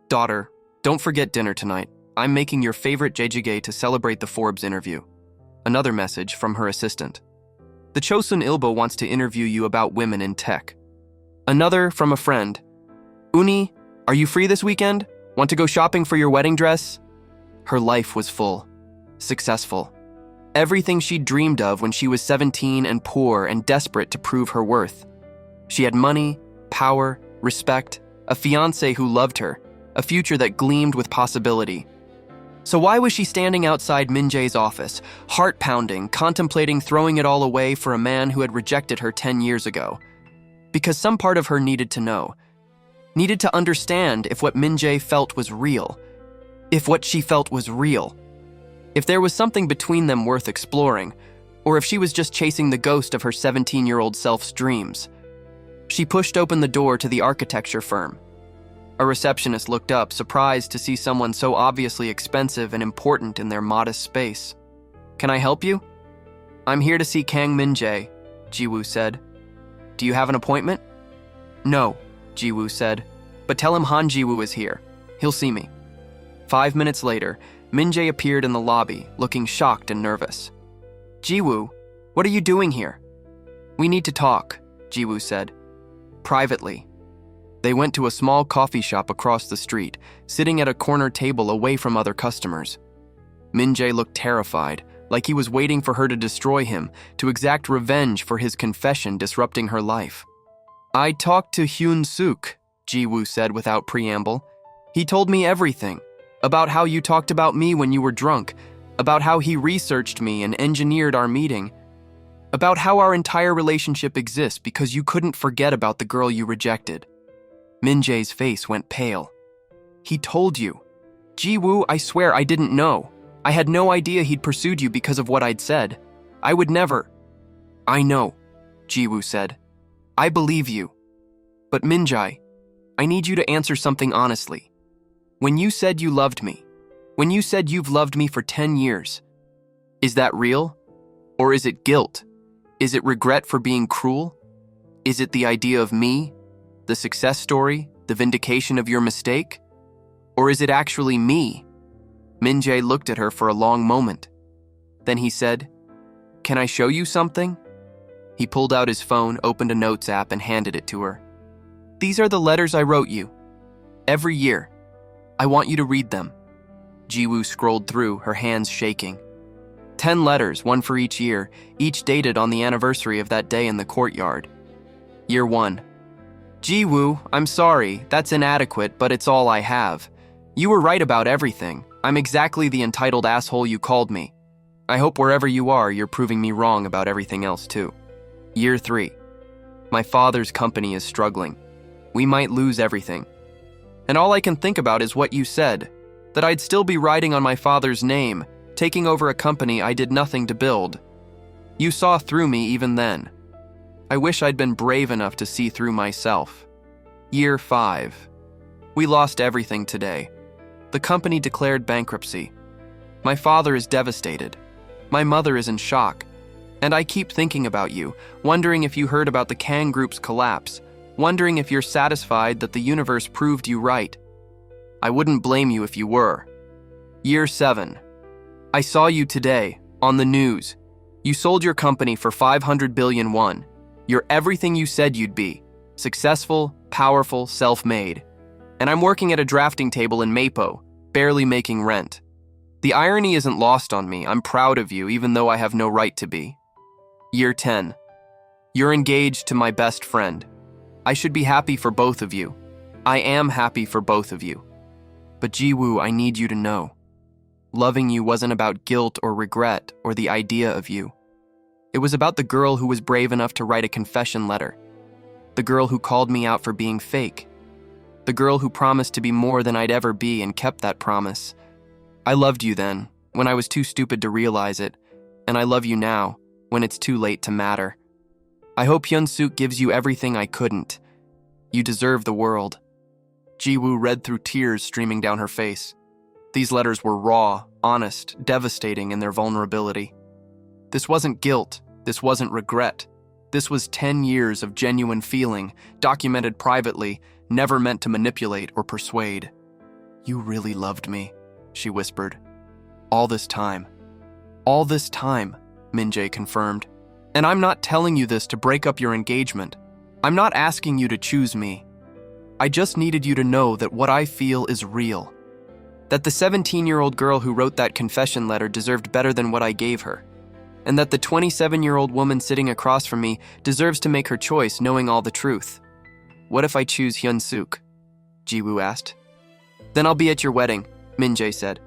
Daughter, don't forget dinner tonight. I'm making your favorite jjigae to celebrate the Forbes interview. Another message from her assistant. The Chosun Ilbo wants to interview you about women in tech. Another from a friend. Uni, are you free this weekend? Want to go shopping for your wedding dress? Her life was full. Successful. Everything she'd dreamed of when she was 17 and poor and desperate to prove her worth. She had money, power, respect, a fiancé who loved her, a future that gleamed with possibility. So why was she standing outside Min-Jae's office, heart-pounding, contemplating throwing it all away for a man who had rejected her 10 years ago? Because some part of her needed to know, needed to understand if what Min-Jae felt was real, if what she felt was real, if there was something between them worth exploring, or if she was just chasing the ghost of her 17-year-old self's dreams. She pushed open the door to the architecture firm. A receptionist looked up, surprised to see someone so obviously expensive and important in their modest space. Can I help you? I'm here to see Kang Min-Jae, Ji-woo said. Do you have an appointment? No, Ji-woo said, but tell him Han Ji-woo is here. He'll see me. 5 minutes later, Min-Jae appeared in the lobby, looking shocked and nervous. Ji-woo, what are you doing here? We need to talk, Ji-woo said. Privately. They went to a small coffee shop across the street, sitting at a corner table away from other customers. Min-Jae looked terrified, like he was waiting for her to destroy him, to exact revenge for his confession disrupting her life. "I talked to Hyun-suk," Ji-woo said without preamble. "He told me everything, about how you talked about me when you were drunk, about how he researched me and engineered our meeting, about how our entire relationship exists because you couldn't forget about the girl you rejected." Min-Jae's face went pale. "He told you." "Ji-woo, I swear I didn't know. I had no idea he'd pursued you because of what I'd said. I would never." "I know," Ji-woo said. "I believe you. But Min-Jae, I need you to answer something honestly. When you said you loved me, when you said you've loved me for 10 years, is that real? Or is it guilt? Is it regret for being cruel? Is it the idea of me, the success story, the vindication of your mistake? Or is it actually me?" Min-Jae looked at her for a long moment. Then he said, "Can I show you something?" He pulled out his phone, opened a notes app, and handed it to her. "These are the letters I wrote you. Every year. I want you to read them." Ji-woo scrolled through, her hands shaking. 10 letters, one for each year, each dated on the anniversary of that day in the courtyard. Year 1. "Ji-woo, I'm sorry, that's inadequate, but it's all I have. You were right about everything. I'm exactly the entitled asshole you called me. I hope wherever you are, you're proving me wrong about everything else too. Year 3. My father's company is struggling. We might lose everything. And all I can think about is what you said, that I'd still be riding on my father's name, taking over a company I did nothing to build. You saw through me even then. I wish I'd been brave enough to see through myself. Year 5. We lost everything today. The company declared bankruptcy. My father is devastated. My mother is in shock. And I keep thinking about you, wondering if you heard about the Kang Group's collapse, wondering if you're satisfied that the universe proved you right. I wouldn't blame you if you were. Year 7. I saw you today, on the news. You sold your company for 500 billion won. You're everything you said you'd be. Successful, powerful, self-made. And I'm working at a drafting table in Mapo, barely making rent. The irony isn't lost on me. I'm proud of you, even though I have no right to be. Year 10. You're engaged to my best friend. I should be happy for both of you. I am happy for both of you. But Ji-woo, I need you to know. Loving you wasn't about guilt or regret or the idea of you. It was about the girl who was brave enough to write a confession letter. The girl who called me out for being fake. The girl who promised to be more than I'd ever be and kept that promise. I loved you then, when I was too stupid to realize it, and I love you now, when it's too late to matter. I hope Hyun-suk gives you everything I couldn't. You deserve the world." Ji-woo read through tears streaming down her face. These letters were raw, honest, devastating in their vulnerability. This wasn't guilt. This wasn't regret. This was 10 years of genuine feeling, documented privately, never meant to manipulate or persuade. "You really loved me," she whispered. "All this time." "All this time," Min-Jae confirmed. "And I'm not telling you this to break up your engagement. I'm not asking you to choose me. I just needed you to know that what I feel is real. That the 17-year-old girl who wrote that confession letter deserved better than what I gave her. And that the 27-year-old woman sitting across from me deserves to make her choice knowing all the truth." "What if I choose Hyun-suk?" Ji-woo asked. "Then I'll be at your wedding," Min-Jae said.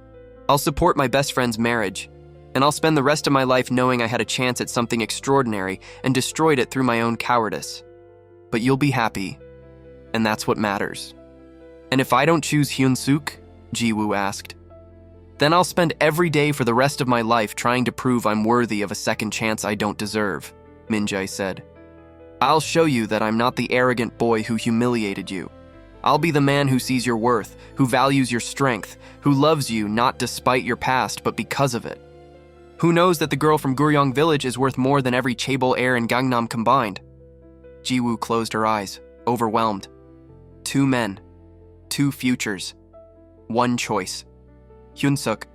"I'll support my best friend's marriage. And I'll spend the rest of my life knowing I had a chance at something extraordinary and destroyed it through my own cowardice. But you'll be happy. And that's what matters." "And if I don't choose Hyun-suk?" Ji-woo asked. "Then I'll spend every day for the rest of my life trying to prove I'm worthy of a second chance I don't deserve," Min-Jae said. "I'll show you that I'm not the arrogant boy who humiliated you. I'll be the man who sees your worth, who values your strength, who loves you not despite your past but because of it. Who knows that the girl from Guryong Village is worth more than every chaebol heir in Gangnam combined?" Ji-woo closed her eyes, overwhelmed. 2 men, 2 futures, 1 choice. Hyun-suk,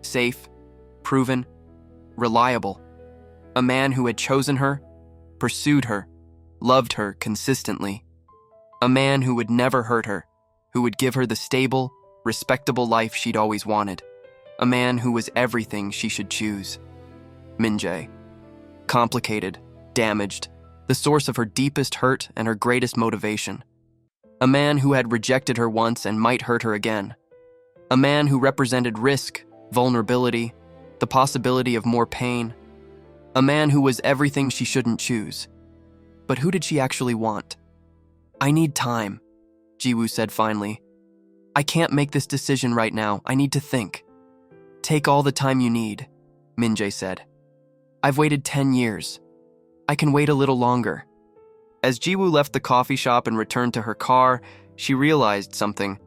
safe, proven, reliable. A man who had chosen her, pursued her, loved her consistently. A man who would never hurt her, who would give her the stable, respectable life she'd always wanted. A man who was everything she should choose. Min-Jae. Complicated, damaged, the source of her deepest hurt and her greatest motivation. A man who had rejected her once and might hurt her again. A man who represented risk, vulnerability, the possibility of more pain. A man who was everything she shouldn't choose. But who did she actually want? "I need time," Jiwoo said finally. "I can't make this decision right now. I need to think." "Take all the time you need," Min-Jae said. "I've waited 10 years. I can wait a little longer." As Jiwoo left the coffee shop and returned to her car, she realized something.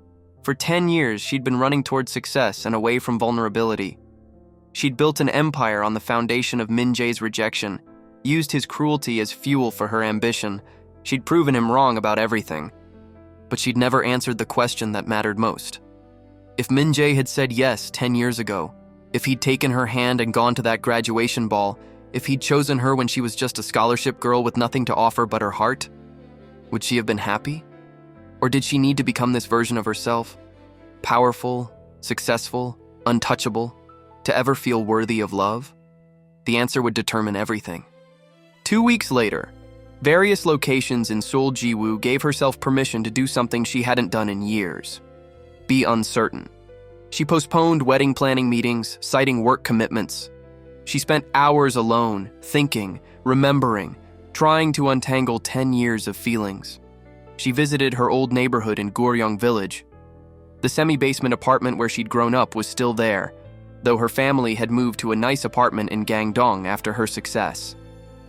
For 10 years, she'd been running toward success and away from vulnerability. She'd built an empire on the foundation of Min-Jae's rejection, used his cruelty as fuel for her ambition. She'd proven him wrong about everything. But she'd never answered the question that mattered most. If Min-Jae had said yes 10 years ago, if he'd taken her hand and gone to that graduation ball, if he'd chosen her when she was just a scholarship girl with nothing to offer but her heart, would she have been happy? Or did she need to become this version of herself? Powerful, successful, untouchable, to ever feel worthy of love? The answer would determine everything. 2 weeks later, various locations in Seoul, Jiwoo gave herself permission to do something she hadn't done in years. Be uncertain. She postponed wedding planning meetings, citing work commitments. She spent hours alone, thinking, remembering, trying to untangle 10 years of feelings. She visited her old neighborhood in Guryong Village. The semi-basement apartment where she'd grown up was still there, though her family had moved to a nice apartment in Gangnam after her success.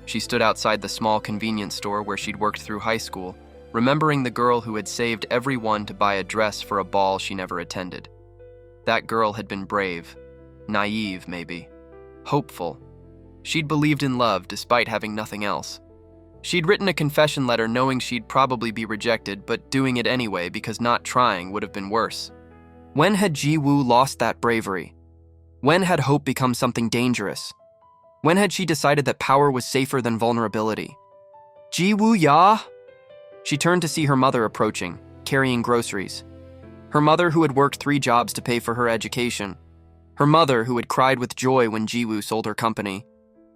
She stood outside the small convenience store where she'd worked through high school, remembering the girl who had saved everyone to buy a dress for a ball she never attended. That girl had been brave, naive maybe, hopeful. She'd believed in love despite having nothing else. She'd written a confession letter knowing she'd probably be rejected, but doing it anyway because not trying would have been worse. When had Jiwoo lost that bravery? When had hope become something dangerous? When had she decided that power was safer than vulnerability? "Jiwoo, ya?" She turned to see her mother approaching, carrying groceries. Her mother who had worked 3 jobs to pay for her education. Her mother who had cried with joy when Jiwoo sold her company.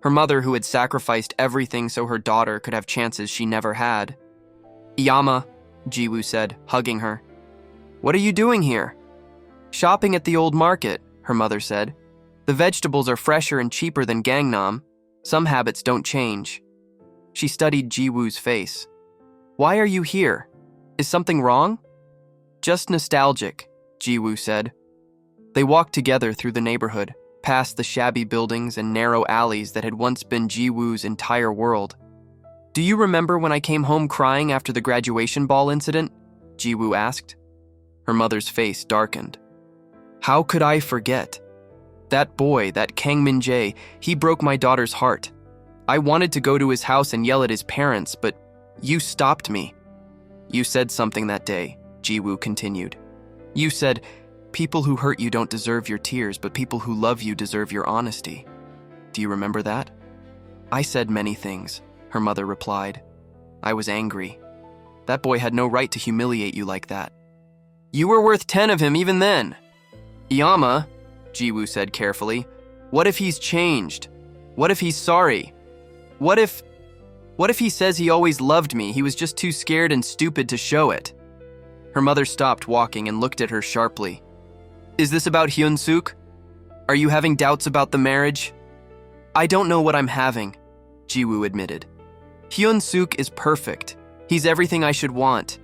Her mother who had sacrificed everything so her daughter could have chances she never had. "Iyama," Jiwoo said, hugging her. "What are you doing here?" "Shopping at the old market," her mother said. "The vegetables are fresher and cheaper than Gangnam. Some habits don't change." She studied Jiwoo's face. "Why are you here? Is something wrong?" "Just nostalgic," Jiwoo said. They walked together through the neighborhood, past the shabby buildings and narrow alleys that had once been Jiwoo's entire world. "Do you remember when I came home crying after the graduation ball incident?" Jiwoo asked. Her mother's face darkened. "How could I forget? That boy, that Kang Min-Jae, he broke my daughter's heart. I wanted to go to his house and yell at his parents, but you stopped me." "You said something that day," Jiwoo continued. "You said, 'People who hurt you don't deserve your tears, but people who love you deserve your honesty.' Do you remember that?" "I said many things," her mother replied. "I was angry. That boy had no right to humiliate you like that." "You were worth 10 of him even then." "Iyama," Jiwoo said carefully, "what if he's changed? What if he's sorry? What if he says he always loved me, he was just too scared and stupid to show it?" Her mother stopped walking and looked at her sharply. "Is this about Hyun-suk? Are you having doubts about the marriage?" "I don't know what I'm having," Jiwoo admitted. "Hyun-suk is perfect. He's everything I should want.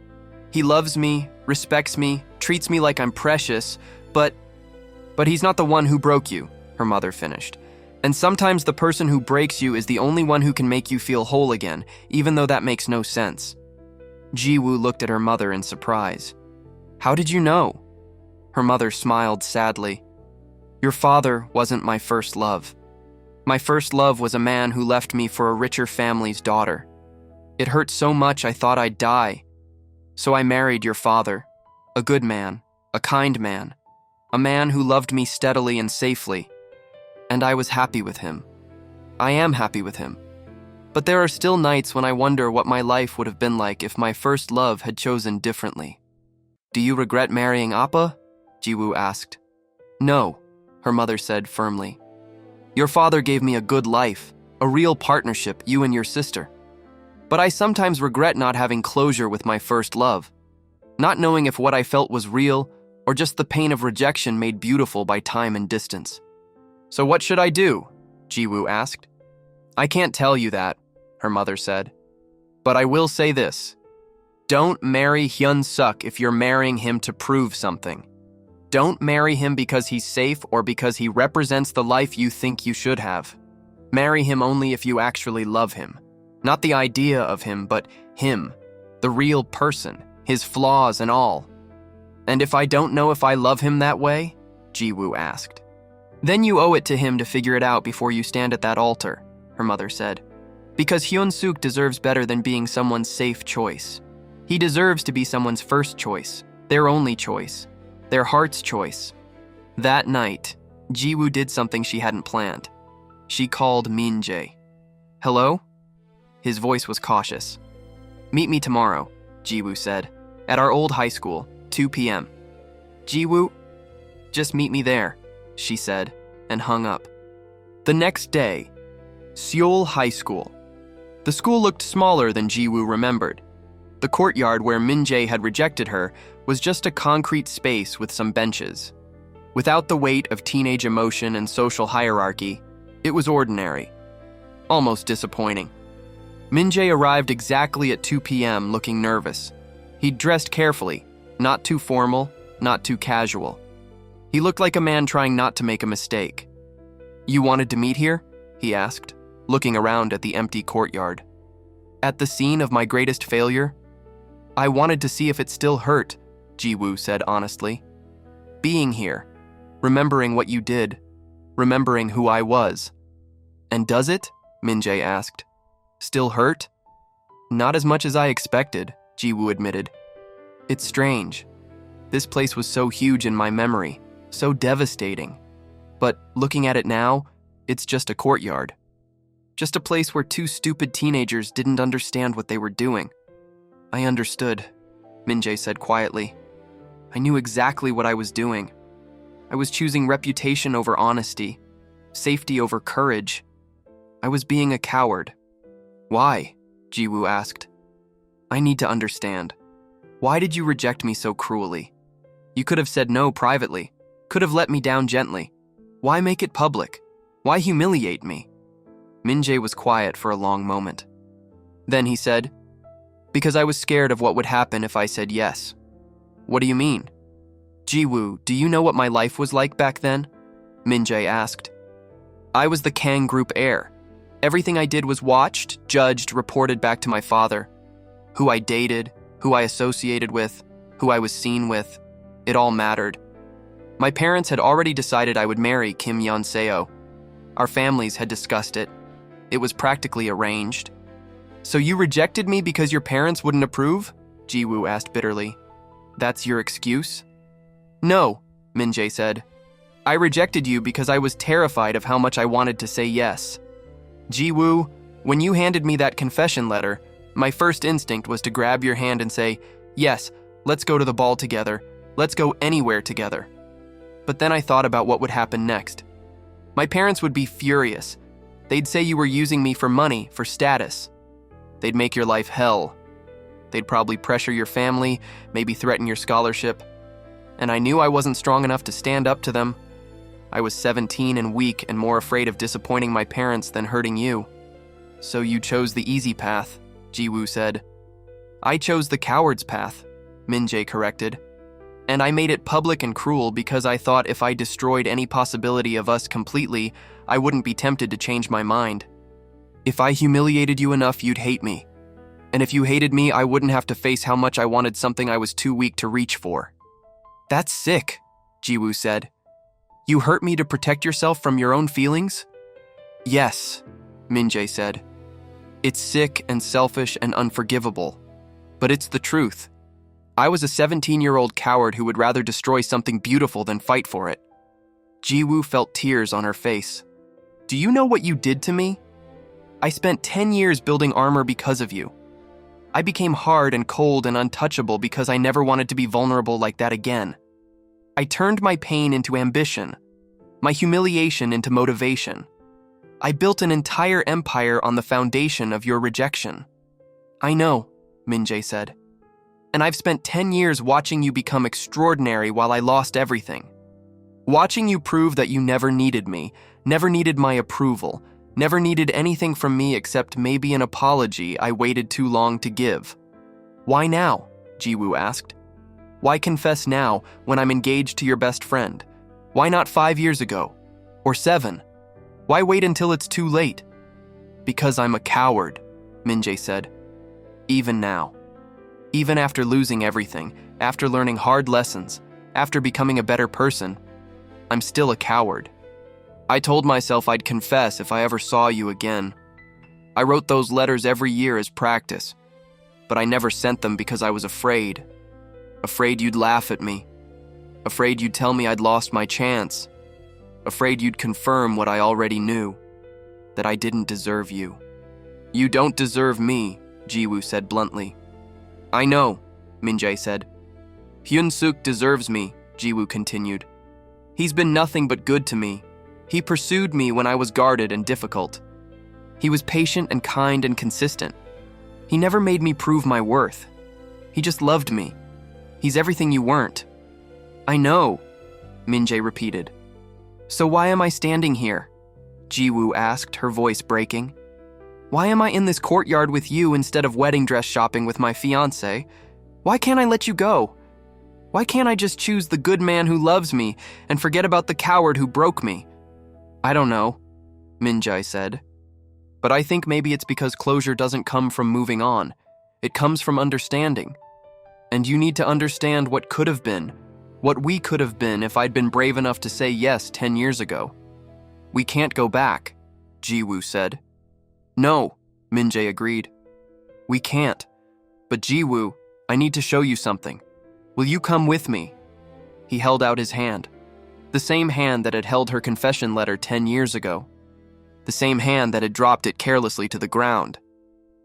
He loves me, respects me, treats me like I'm precious, but he's not the one who broke you," her mother finished. "And sometimes the person who breaks you is the only one who can make you feel whole again, even though that makes no sense." Jiwoo looked at her mother in surprise. "How did you know?" Her mother smiled sadly. "Your father wasn't my first love. My first love was a man who left me for a richer family's daughter. It hurt so much I thought I'd die. So I married your father, a good man, a kind man, a man who loved me steadily and safely. And I was happy with him. I am happy with him. But there are still nights when I wonder what my life would have been like if my first love had chosen differently. Do you regret marrying Appa? Jiwoo asked. No, her mother said firmly. Your father gave me a good life, a real partnership, you and your sister. But I sometimes regret not having closure with my first love, not knowing if what I felt was real or just the pain of rejection made beautiful by time and distance. So what should I do? Jiwoo asked. I can't tell you that, her mother said. But I will say this. Don't marry Hyun-suk if you're marrying him to prove something. Don't marry him because he's safe or because he represents the life you think you should have. Marry him only if you actually love him. Not the idea of him, but him, the real person, his flaws and all. And if I don't know if I love him that way? Jiwoo asked. Then you owe it to him to figure it out before you stand at that altar, her mother said. Because Hyun-suk deserves better than being someone's safe choice. He deserves to be someone's first choice, their only choice, their heart's choice. That night, Jiwoo did something she hadn't planned. She called Min-jae. Hello? His voice was cautious. Meet me tomorrow, Jiwoo said, at our old high school, 2 p.m. Jiwoo, just meet me there, she said, and hung up. The next day, Seoul High School. The school looked smaller than Jiwoo remembered. The courtyard where Min-jae had rejected her was just a concrete space with some benches. Without the weight of teenage emotion and social hierarchy, it was ordinary, almost disappointing. Min-jae arrived exactly at 2 p.m. looking nervous. He'd dressed carefully, not too formal, not too casual. He looked like a man trying not to make a mistake. You wanted to meet here? He asked, looking around at the empty courtyard. At the scene of my greatest failure? I wanted to see if it still hurt, Jiwoo said honestly. Being here, remembering what you did, remembering who I was. And does it? Min-jae asked. Still hurt? Not as much as I expected, Jiwoo admitted. It's strange. This place was so huge in my memory, so devastating. But looking at it now, it's just a courtyard. Just a place where two stupid teenagers didn't understand what they were doing. I understood, Min-jae said quietly. I knew exactly what I was doing. I was choosing reputation over honesty, safety over courage. I was being a coward. Why? Jiwoo asked. I need to understand. Why did you reject me so cruelly? You could have said no privately, could have let me down gently. Why make it public? Why humiliate me? Min-jae was quiet for a long moment. Then he said, because I was scared of what would happen if I said yes. What do you mean? Jiwoo, do you know what my life was like back then? Min-jae asked. I was the Kang Group heir. Everything I did was watched, judged, reported back to my father. Who I dated, who I associated with, who I was seen with. It all mattered. My parents had already decided I would marry Kim Yeon-seo. Our families had discussed it. It was practically arranged. So you rejected me because your parents wouldn't approve? Jiwoo asked bitterly. That's your excuse? No, Min-jae said. I rejected you because I was terrified of how much I wanted to say yes. Jiwoo, when you handed me that confession letter, my first instinct was to grab your hand and say, yes, let's go to the ball together. Let's go anywhere together. But then I thought about what would happen next. My parents would be furious. They'd say you were using me for money, for status. They'd make your life hell. They'd probably pressure your family, maybe threaten your scholarship. And I knew I wasn't strong enough to stand up to them. I was 17 and weak and more afraid of disappointing my parents than hurting you. So you chose the easy path, Jiwoo said. I chose the coward's path, Min-jae corrected. And I made it public and cruel because I thought if I destroyed any possibility of us completely, I wouldn't be tempted to change my mind. If I humiliated you enough, you'd hate me. And if you hated me, I wouldn't have to face how much I wanted something I was too weak to reach for. That's sick, Jiwoo said. You hurt me to protect yourself from your own feelings? Yes, Min-jae said. It's sick and selfish and unforgivable. But it's the truth. I was a 17-year-old coward who would rather destroy something beautiful than fight for it. Jiwoo felt tears on her face. Do you know what you did to me? I spent 10 years building armor because of you. I became hard and cold and untouchable because I never wanted to be vulnerable like that again. I turned my pain into ambition, my humiliation into motivation. I built an entire empire on the foundation of your rejection. I know, Min-Jae said. And I've spent 10 years watching you become extraordinary while I lost everything. Watching you prove that you never needed me, never needed my approval, never needed anything from me except maybe an apology I waited too long to give. Why now? Jiwoo asked. Why confess now when I'm engaged to your best friend? Why not 5 years ago? Or 7? Why wait until it's too late? Because I'm a coward, Min-Jae said. Even now. Even after losing everything, after learning hard lessons, after becoming a better person, I'm still a coward. I told myself I'd confess if I ever saw you again. I wrote those letters every year as practice, but I never sent them because I was afraid. Afraid you'd laugh at me. Afraid you'd tell me I'd lost my chance. Afraid you'd confirm what I already knew, that I didn't deserve you. You don't deserve me, Jiwoo said bluntly. I know, Min-Jae said. Hyun-suk deserves me, Jiwoo continued. He's been nothing but good to me. He pursued me when I was guarded and difficult. He was patient and kind and consistent. He never made me prove my worth. He just loved me. He's everything you weren't. I know, Min-Jae repeated. So why am I standing here? Jiwoo asked, her voice breaking. Why am I in this courtyard with you instead of wedding dress shopping with my fiancé? Why can't I let you go? Why can't I just choose the good man who loves me and forget about the coward who broke me? I don't know, Min-Jae said. But I think maybe it's because closure doesn't come from moving on. It comes from understanding. And you need to understand what could have been, what we could have been if I'd been brave enough to say yes 10 years ago. We can't go back, Jiwoo said. No, Min-Jae agreed. We can't. But Jiwoo, I need to show you something. Will you come with me? He held out his hand. The same hand that had held her confession letter 10 years ago. The same hand that had dropped it carelessly to the ground.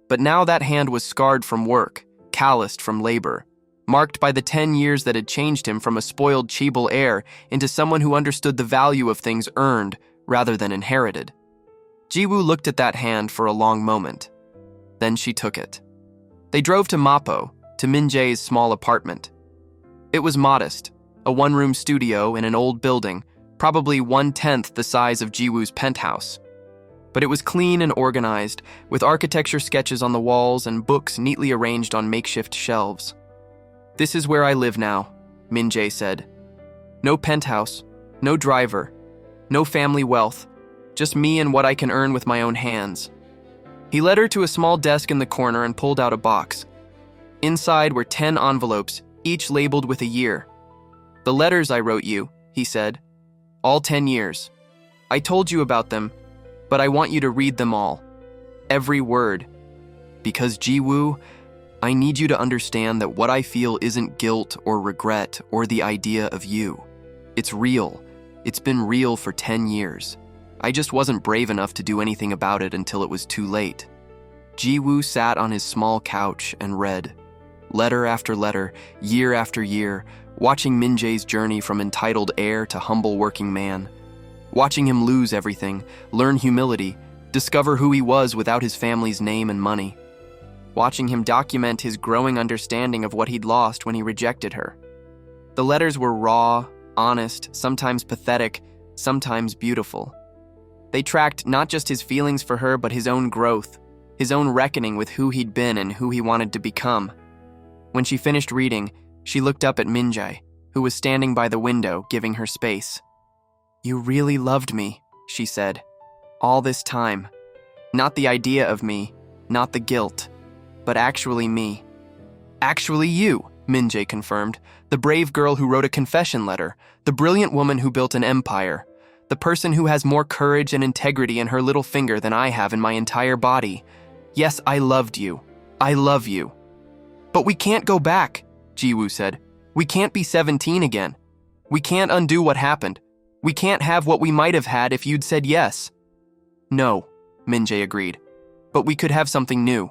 But now that hand was scarred from work, calloused from labor, marked by the 10 years that had changed him from a spoiled chaebol heir into someone who understood the value of things earned rather than inherited. Jiwoo looked at that hand for a long moment. Then she took it. They drove to Mapo, to Min-Jae's small apartment. It was modest, a one-room studio in an old building, probably 1/10 the size of Jiwoo's penthouse. But it was clean and organized, with architecture sketches on the walls and books neatly arranged on makeshift shelves. This is where I live now, Min-Jae said. No penthouse, no driver, no family wealth, just me and what I can earn with my own hands. He led her to a small desk in the corner and pulled out a box. Inside were 10 envelopes, each labeled with a year. The letters I wrote you, he said. All 10 years. I told you about them, but I want you to read them all. Every word. Because Jiwoo, I need you to understand that what I feel isn't guilt or regret or the idea of you. It's real. It's been real for 10 years. I just wasn't brave enough to do anything about it until it was too late. Jiwoo sat on his small couch and read, letter after letter, year after year, watching Min-Jae's journey from entitled heir to humble working man. Watching him lose everything, learn humility, discover who he was without his family's name and money. Watching him document his growing understanding of what he'd lost when he rejected her. The letters were raw, honest, sometimes pathetic, sometimes beautiful. They tracked not just his feelings for her, but his own growth, his own reckoning with who he'd been and who he wanted to become. When she finished reading, she looked up at Min-Jae, who was standing by the window, giving her space. You really loved me, she said. All this time. Not the idea of me, not the guilt, but actually me. Actually you, Min-Jae confirmed, the brave girl who wrote a confession letter, the brilliant woman who built an empire, the person who has more courage and integrity in her little finger than I have in my entire body. Yes, I loved you. I love you. But we can't go back, Jiwoo said. We can't be 17 again. We can't undo what happened. We can't have what we might have had if you'd said yes. No, Min-Jae agreed. But we could have something new.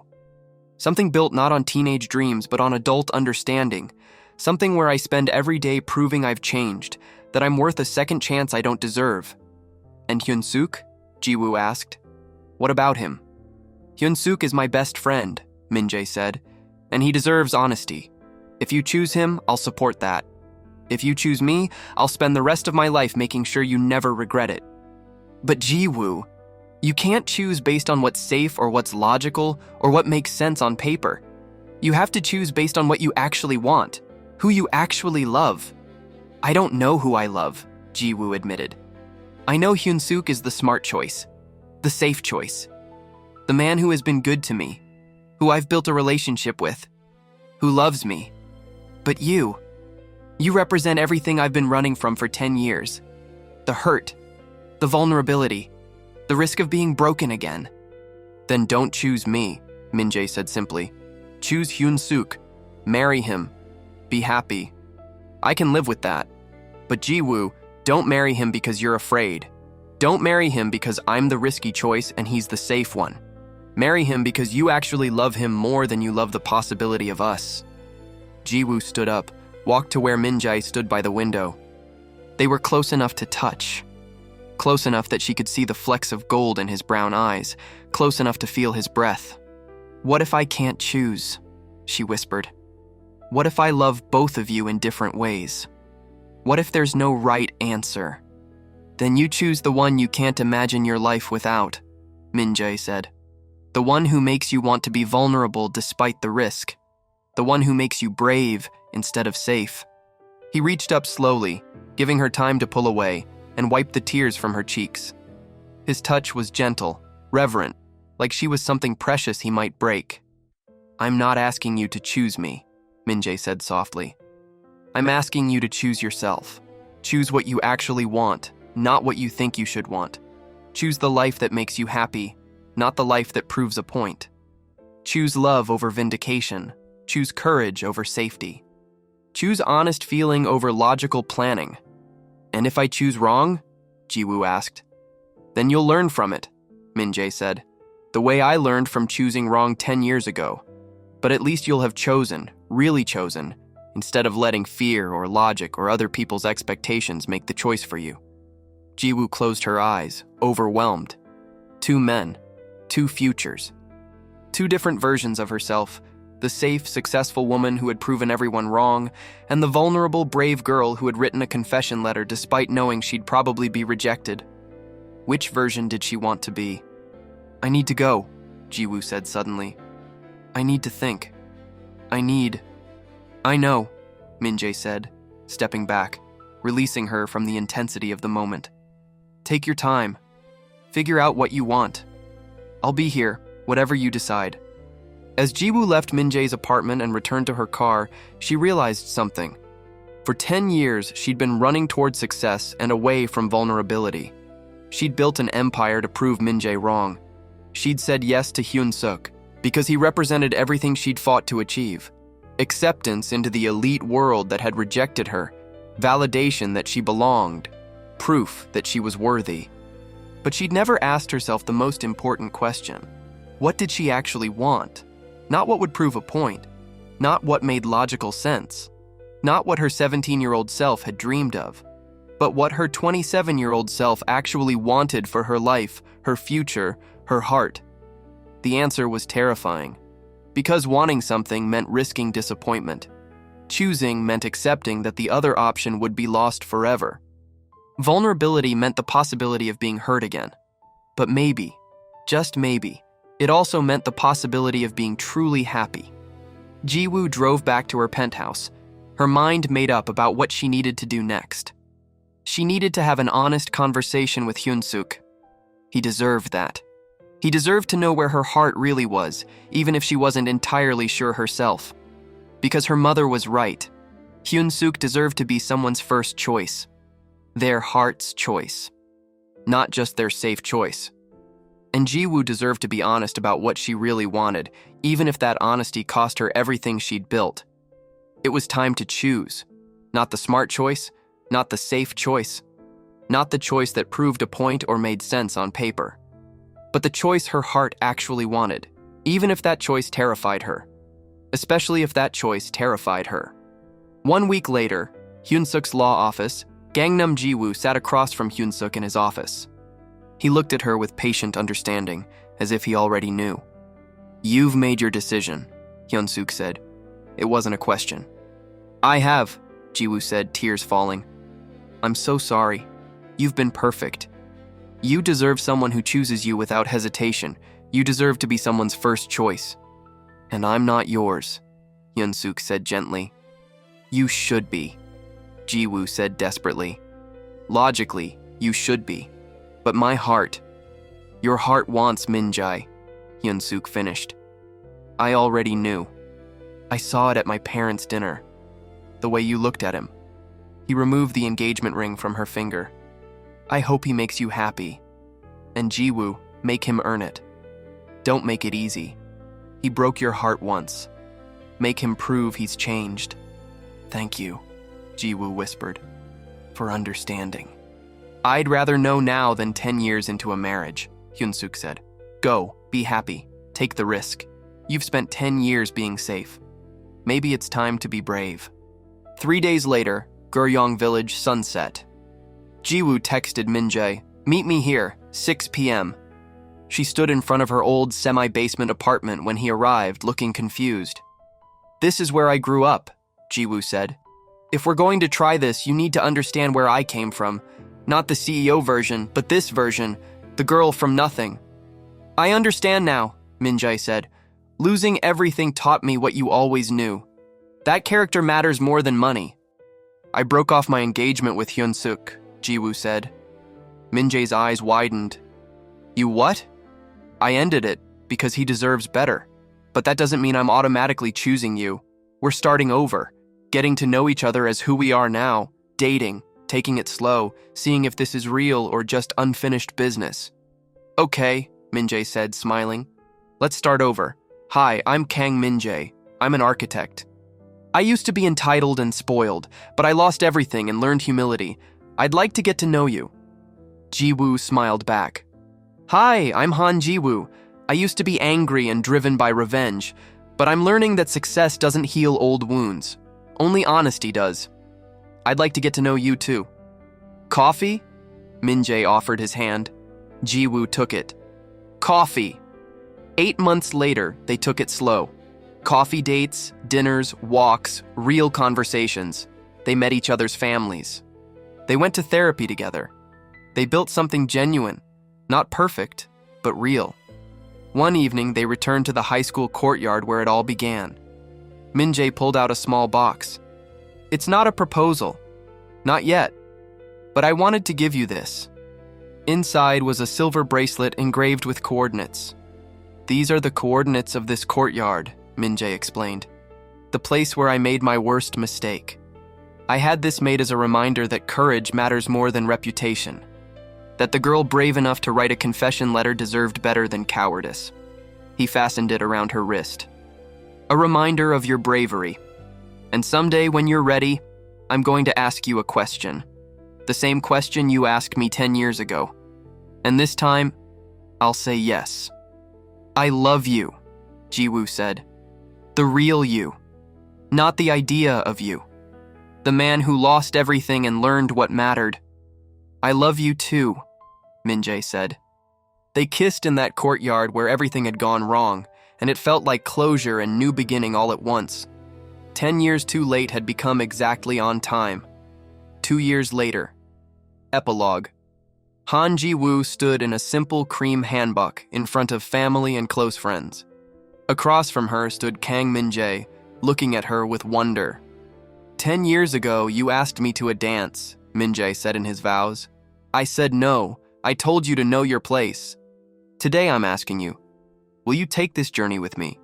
Something built not on teenage dreams, but on adult understanding. Something where I spend every day proving I've changed, that I'm worth a second chance I don't deserve. And Hyun-suk? Ji-woo asked. What about him? Hyun-suk is my best friend, Min-jae said, and he deserves honesty. If you choose him, I'll support that. If you choose me, I'll spend the rest of my life making sure you never regret it. But Ji-woo, you can't choose based on what's safe or what's logical or what makes sense on paper. You have to choose based on what you actually want, who you actually love. I don't know who I love, Ji-woo admitted. I know Hyun-suk is the smart choice, the safe choice, the man who has been good to me, who I've built a relationship with, who loves me. But you represent everything I've been running from for 10 years. The hurt, the vulnerability, the risk of being broken again. Then don't choose me, Min-jae said simply. Choose Hyun-suk. Marry him. Be happy. I can live with that. But Ji-woo, don't marry him because you're afraid. Don't marry him because I'm the risky choice and he's the safe one. Marry him because you actually love him more than you love the possibility of us. Ji-woo stood up, walked to where Min-jae stood by the window. They were close enough to touch. Close enough that she could see the flecks of gold in his brown eyes, close enough to feel his breath. What if I can't choose? She whispered. What if I love both of you in different ways? What if there's no right answer? Then you choose the one you can't imagine your life without, Min-jae said. The one who makes you want to be vulnerable despite the risk. The one who makes you brave instead of safe. He reached up slowly, giving her time to pull away, and wiped the tears from her cheeks. His touch was gentle, reverent, like she was something precious he might break. I'm not asking you to choose me, Min-jae said softly. I'm asking you to choose yourself. Choose what you actually want, not what you think you should want. Choose the life that makes you happy, not the life that proves a point. Choose love over vindication. Choose courage over safety. Choose honest feeling over logical planning. And if I choose wrong? Ji-woo asked. Then you'll learn from it, Min-jae said. The way I learned from choosing wrong 10 years ago. But at least you'll have chosen, really chosen, instead of letting fear or logic or other people's expectations make the choice for you. Ji-woo closed her eyes, overwhelmed. 2 men, 2 futures. 2 different versions of herself. The safe, successful woman who had proven everyone wrong, and the vulnerable, brave girl who had written a confession letter despite knowing she'd probably be rejected. Which version did she want to be? I need to go, Ji-woo said suddenly. I need to think. I know, Min-jae said, stepping back, releasing her from the intensity of the moment. Take your time. Figure out what you want. I'll be here, whatever you decide. As Ji-woo left Min-jae's apartment and returned to her car, she realized something. For 10 years, she'd been running toward success and away from vulnerability. She'd built an empire to prove Min-jae wrong. She'd said yes to Hyun-suk because he represented everything she'd fought to achieve. Acceptance into the elite world that had rejected her, validation that she belonged, proof that she was worthy. But she'd never asked herself the most important question. What did she actually want? Not what would prove a point, not what made logical sense, not what her 17-year-old self had dreamed of, but what her 27-year-old self actually wanted for her life, her future, her heart. The answer was terrifying, because wanting something meant risking disappointment. Choosing meant accepting that the other option would be lost forever. Vulnerability meant the possibility of being hurt again. But maybe, just maybe, it also meant the possibility of being truly happy. Ji-woo drove back to her penthouse, her mind made up about what she needed to do next. She needed to have an honest conversation with Hyun-suk. He deserved that. He deserved to know where her heart really was, even if she wasn't entirely sure herself. Because her mother was right. Hyun-suk deserved to be someone's first choice. Their heart's choice. Not just their safe choice. And Ji-woo deserved to be honest about what she really wanted, even if that honesty cost her everything she'd built. It was time to choose. Not the smart choice, not the safe choice, not the choice that proved a point or made sense on paper. but the choice her heart actually wanted, even if that choice terrified her. Especially if that choice terrified her. 1 week later, Hyun-suk's law office, Gangnam Ji-woo sat across from Hyun-suk in his office. He looked at her with patient understanding, as if he already knew. "You've made your decision," Hyun-suk said. It wasn't a question. "I have," Ji-woo said, tears falling. "I'm so sorry. You've been perfect. You deserve someone who chooses you without hesitation. You deserve to be someone's first choice. And I'm not yours," Hyun-suk said gently. "You should be," Ji-woo said desperately. "Logically, you should be. But my heart, your heart wants Min-jae," Hyun-suk finished. "I already knew. I saw it at my parents' dinner. The way you looked at him." He removed the engagement ring from her finger. "I hope he makes you happy. And Ji-woo, make him earn it. Don't make it easy. He broke your heart once. Make him prove he's changed." "Thank you," Ji-woo whispered, "for understanding." "I'd rather know now than 10 years into a marriage," Hyun-suk said. "Go, be happy, take the risk. You've spent 10 years being safe. Maybe it's time to be brave." 3 days later, Guryong Village, sunset. Ji-woo texted Min-jae, "Meet me here, 6 p.m. She stood in front of her old semi-basement apartment when he arrived, looking confused. "This is where I grew up," Ji-woo said. "If we're going to try this, you need to understand where I came from. Not the CEO version, but this version, the girl from nothing." "I understand now," Min-jae said. "Losing everything taught me what you always knew. That character matters more than money." "I broke off my engagement with Hyun-suk," Ji-woo said. Min-jae's eyes widened. "You what?" "I ended it because he deserves better. But that doesn't mean I'm automatically choosing you. We're starting over, getting to know each other as who we are now, dating, taking it slow, seeing if this is real or just unfinished business." "Okay," Min-jae said, smiling. "Let's start over. Hi, I'm Kang Min-jae. I'm an architect. I used to be entitled and spoiled, but I lost everything and learned humility. I'd like to get to know you." Ji-woo smiled back. "Hi, I'm Han Ji-woo. I used to be angry and driven by revenge, but I'm learning that success doesn't heal old wounds. Only honesty does. I'd like to get to know you too." "Coffee?" Min-jae offered his hand. Ji-woo took it. "Coffee." 8 months later, they took it slow. Coffee dates, dinners, walks, real conversations. They met each other's families. They went to therapy together. They built something genuine, not perfect, but real. One evening, they returned to the high school courtyard where it all began. Min-jae pulled out a small box. "It's not a proposal. Not yet. But I wanted to give you this." Inside was a silver bracelet engraved with coordinates. "These are the coordinates of this courtyard," Min-jae explained. "The place where I made my worst mistake. I had this made as a reminder that courage matters more than reputation. That the girl brave enough to write a confession letter deserved better than cowardice." He fastened it around her wrist. "A reminder of your bravery. And someday when you're ready, I'm going to ask you a question. The same question you asked me 10 years ago. And this time, I'll say yes." "I love you," Ji-woo said. "The real you. Not the idea of you. The man who lost everything and learned what mattered." "I love you too," Min-jae said. They kissed in that courtyard where everything had gone wrong, and it felt like closure and new beginning all at once. 10 years too late had become exactly on time. 2 years later. Epilogue. Han Ji-woo stood in a simple cream hanbok in front of family and close friends. Across from her stood Kang Min-jae, looking at her with wonder. "10 years ago, you asked me to a dance," Min-jae said in his vows. "I said no. I told you to know your place. Today I'm asking you, will you take this journey with me?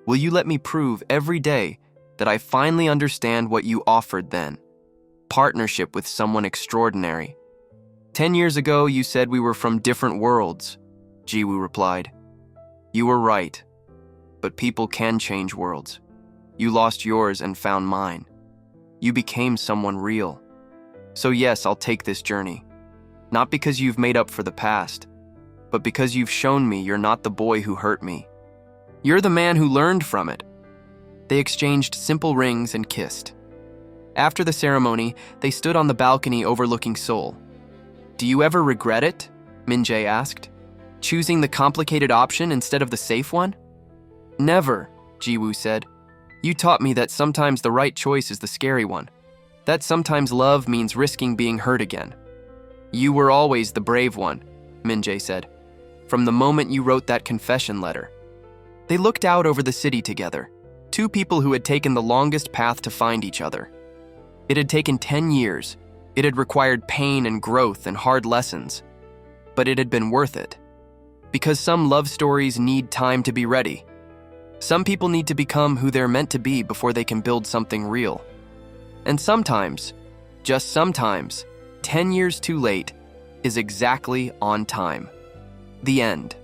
Will you let me prove every day that I finally understand what you offered then? Partnership with someone extraordinary. 10 years ago, you said we were from different worlds," Ji-woo replied. "You were right. But people can change worlds. You lost yours and found mine. You became someone real. So yes, I'll take this journey. Not because you've made up for the past, but because you've shown me you're not the boy who hurt me. You're the man who learned from it." They exchanged simple rings and kissed. After the ceremony, they stood on the balcony overlooking Seoul. "Do you ever regret it?" Min-Jae asked. "Choosing the complicated option instead of the safe one?" "Never," Ji-woo said. "You taught me that sometimes the right choice is the scary one. That sometimes love means risking being hurt again." "You were always the brave one," Min-Jae said, "from the moment you wrote that confession letter." They looked out over the city together, two people who had taken the longest path to find each other. It had taken 10 years. It had required pain and growth and hard lessons. But it had been worth it. Because some love stories need time to be ready. Some people need to become who they're meant to be before they can build something real. And sometimes, just sometimes, 10 years too late is exactly on time. The end.